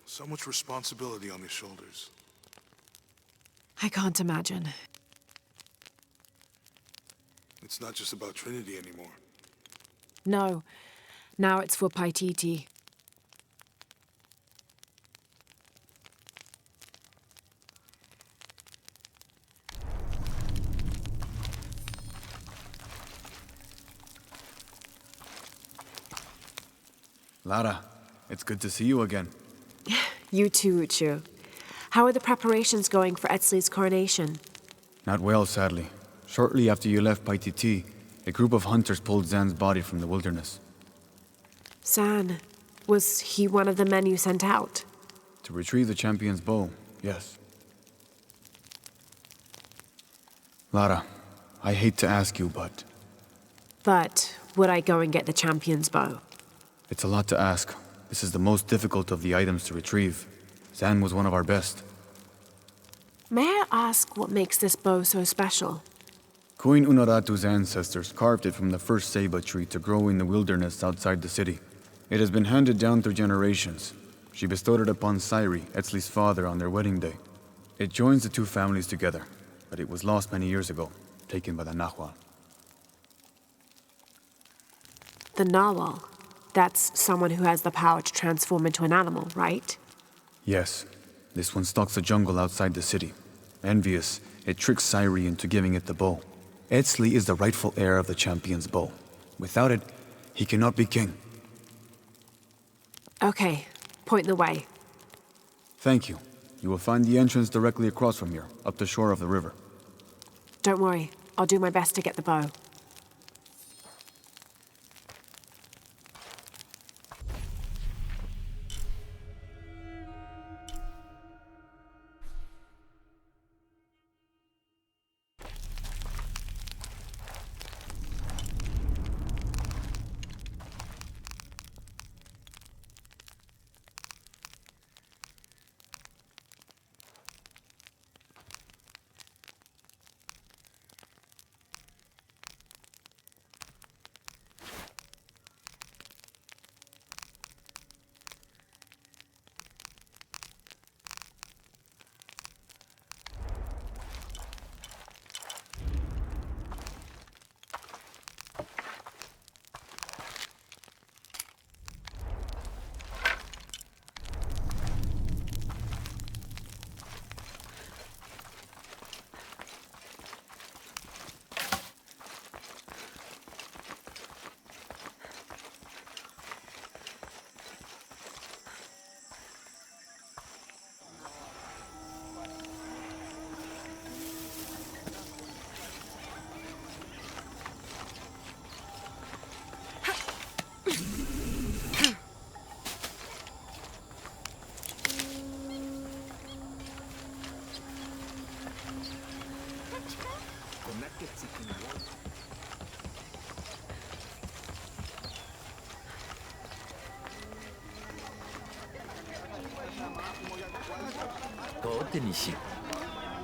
So much responsibility on his shoulders. I can't imagine. It's not just about Trinity anymore. No. Now it's for Paititi. Lara, it's good to see you again. You too, Uchu. How are the preparations going for Etzli's coronation? Not well, sadly. Shortly after you left Paititi, a group of hunters pulled Zan's body from the wilderness. Zan, was he one of the men you sent out? To retrieve the champion's bow, yes. Lara, I hate to ask you, but... But would I go and get the champion's bow? It's a lot to ask. This is the most difficult of the items to retrieve. Zan was one of our best. May I ask what makes this bow so special? Queen Unaratu's ancestors carved it from the first ceiba tree to grow in the wilderness outside the city. It has been handed down through generations. She bestowed it upon Sairi, Etzli's father, on their wedding day. It joins the two families together, but it was lost many years ago, taken by the Nahual. The Nawal. That's someone who has the power to transform into an animal, right? Yes. This one stalks the jungle outside the city. Envious, it tricks Sairi into giving it the bow. Etzli is the rightful heir of the champion's bow. Without it, he cannot be king. Okay, point the way. Thank you. You will find the entrance directly across from here, up the shore of the river. Don't worry, I'll do my best to get the bow.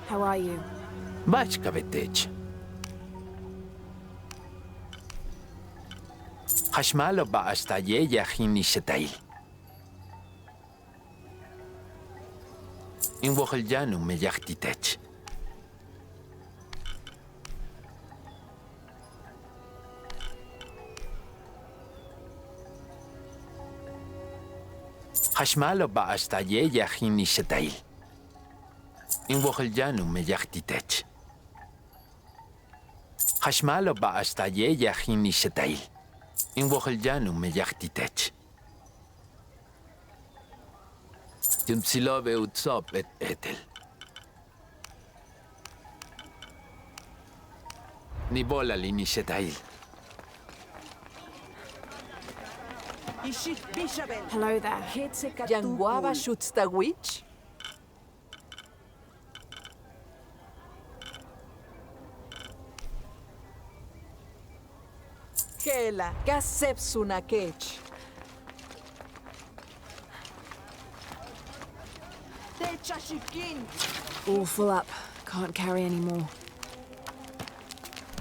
How are you? Bachka vetech. Hashmalo ba hasta yeya hini shetail. In woheljanu me yachtitech. Hashmalo ba hasta yeya hini shetail. In woheljanu me yachtitech. Hashmalo ba hasta yeya hini shetail. In woheljanu me yachtitech. Timsilove utsop et etel. Nibola lini shetail. Hello there. Yanguaba Shutztawich? Kela, Gasep Sunakech. All full up. Can't carry any more.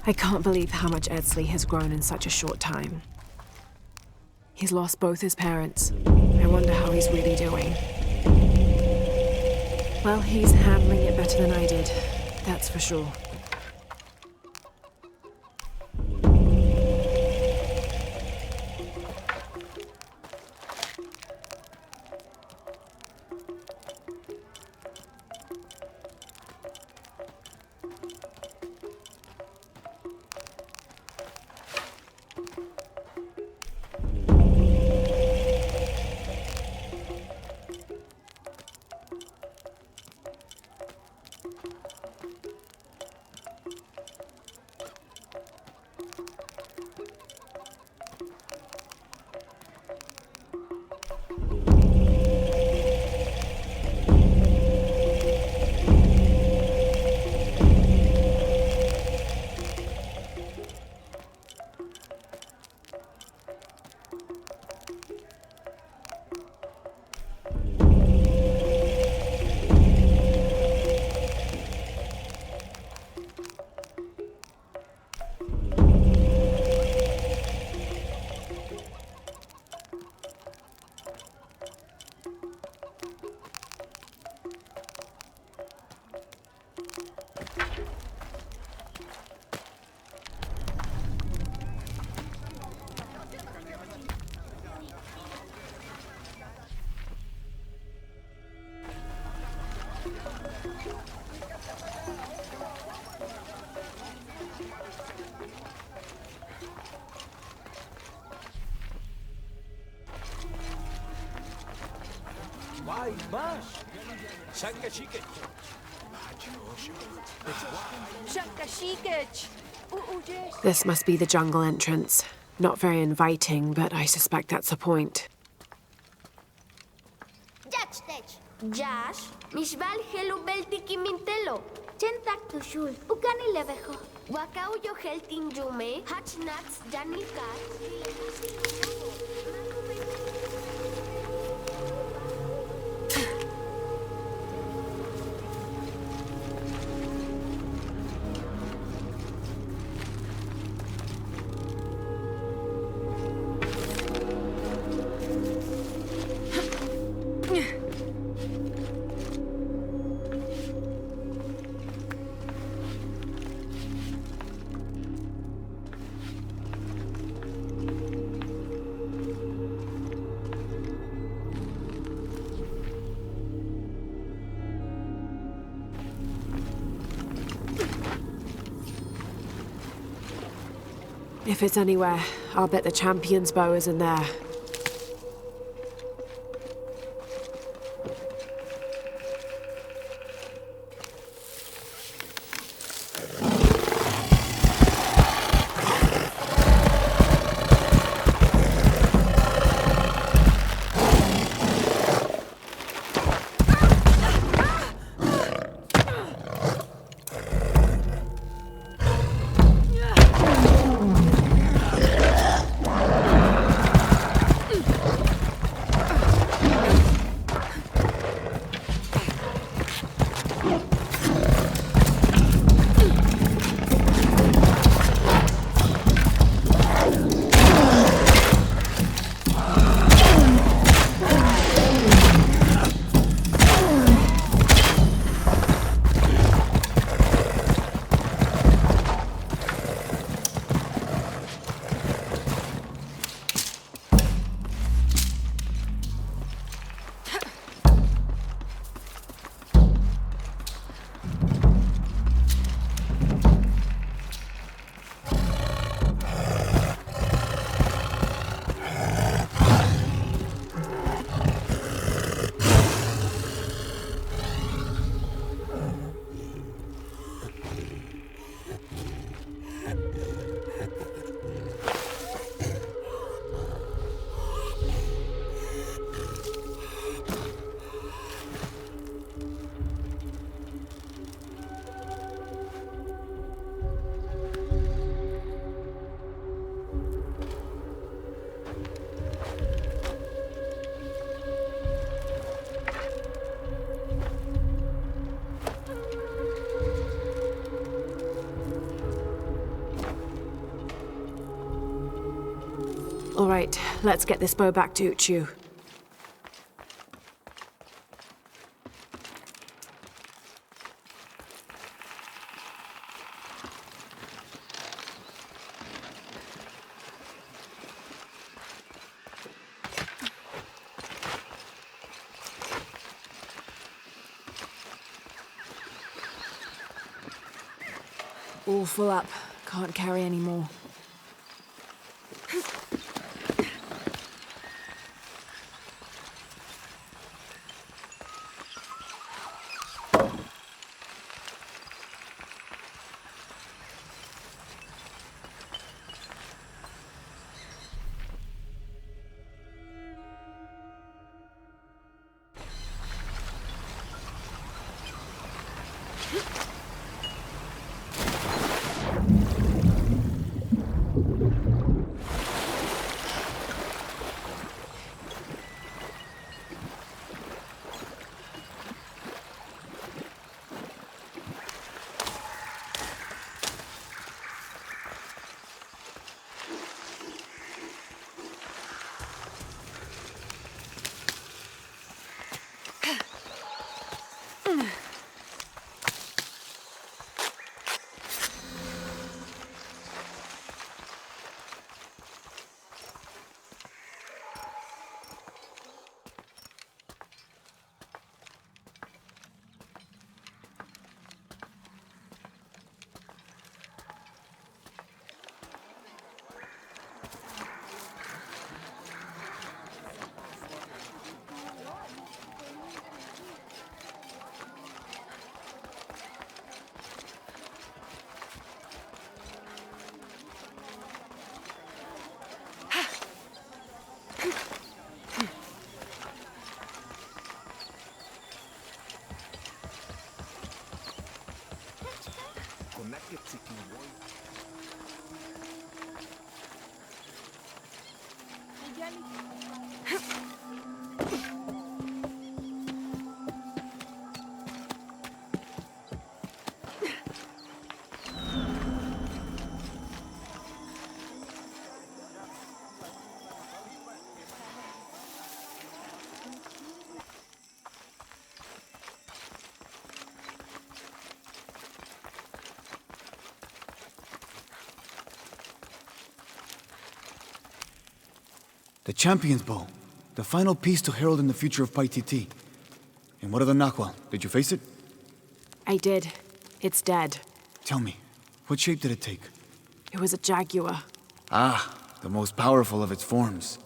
I can't believe how much Edsley has grown in such a short time. He's lost both his parents. I wonder how he's really doing. Well, he's handling it better than I did. That's for sure. This must be the jungle entrance. Not very inviting, but I suspect that's the point. Jash, Mishval Helu Beltiki Mintelo, Chentak Tushul, Ukani Levejo, Wakauyo Heltin Jume, Hatchnats, Janika. If it's anywhere, I'll bet the champion's bow is in there. All right, let's get this bow back to Uchu. All full up. Can't carry any more. The Champion's Bow. The final piece to herald in the future of Paititi. And what of the Nahual? Did you face it? I did. It's dead. Tell me, what shape did it take? It was a jaguar. Ah, the most powerful of its forms.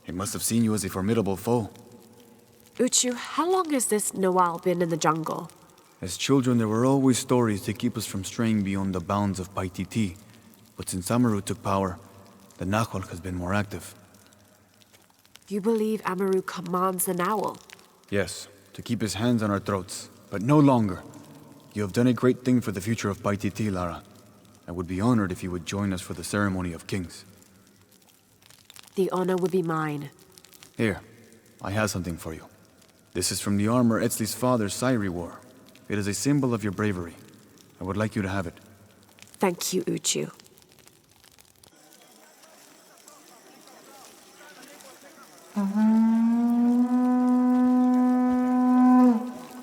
It must have seen you as a formidable foe. Uchu, how long has this Nawal been in the jungle? As children, there were always stories to keep us from straying beyond the bounds of Paititi. But since Amaru took power, the Nahual has been more active. You believe Amaru commands the Nawal? Yes, to keep his hands on our throats, but no longer. You have done a great thing for the future of Paititi, Lara. I would be honored if you would join us for the ceremony of kings. The honor would be mine. Here, I have something for you. This is from the armor Etzli's father, Sairi, wore. It is a symbol of your bravery. I would like you to have it. Thank you, Uchu.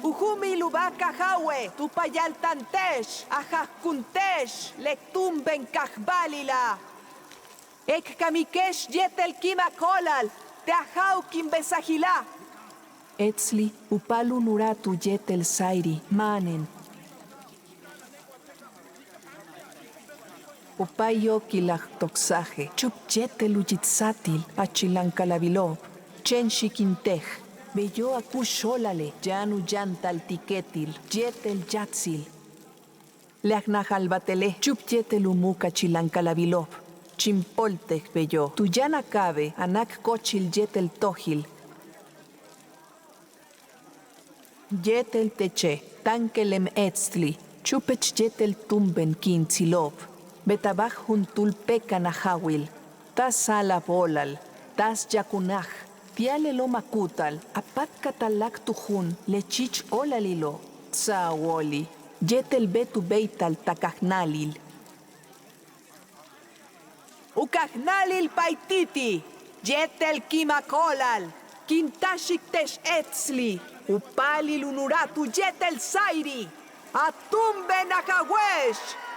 Uhumi lubaka hawe, tupayal tantesh, ajak kuntesh, lektumben kahbalila. Ek kamikesh yetel kima kolal, te ajau kimbesahila. Etzli, upalu nuratu yetel sairi, manen. Upayo kilach toxaje, chup yetel ujitsatil, achilankalabilov, chen shikintej. Bello akusholale, janu yantal tiketil, yetel yatsil. Leagnajalbatele, chup yetel umuka chilankalabilov, chimpoltej bello. Tuyana cabe, anak kochil yetel tohil. Yetel teche, tankelem etzli, chupech yetel tumben kintzilov. Betabaj juntul pekan ajawil, tas sala bolal, tas yakunaj. Tiale lo makutal, apat katalak tujun, lechich olalilo, tsaawoli, yetel betu beital takahnalil. Ukahnalil paititi, yetel kimakolal, kintashik tesh etzli, upalil unuratu yetel sairi, atumbe nakawesh.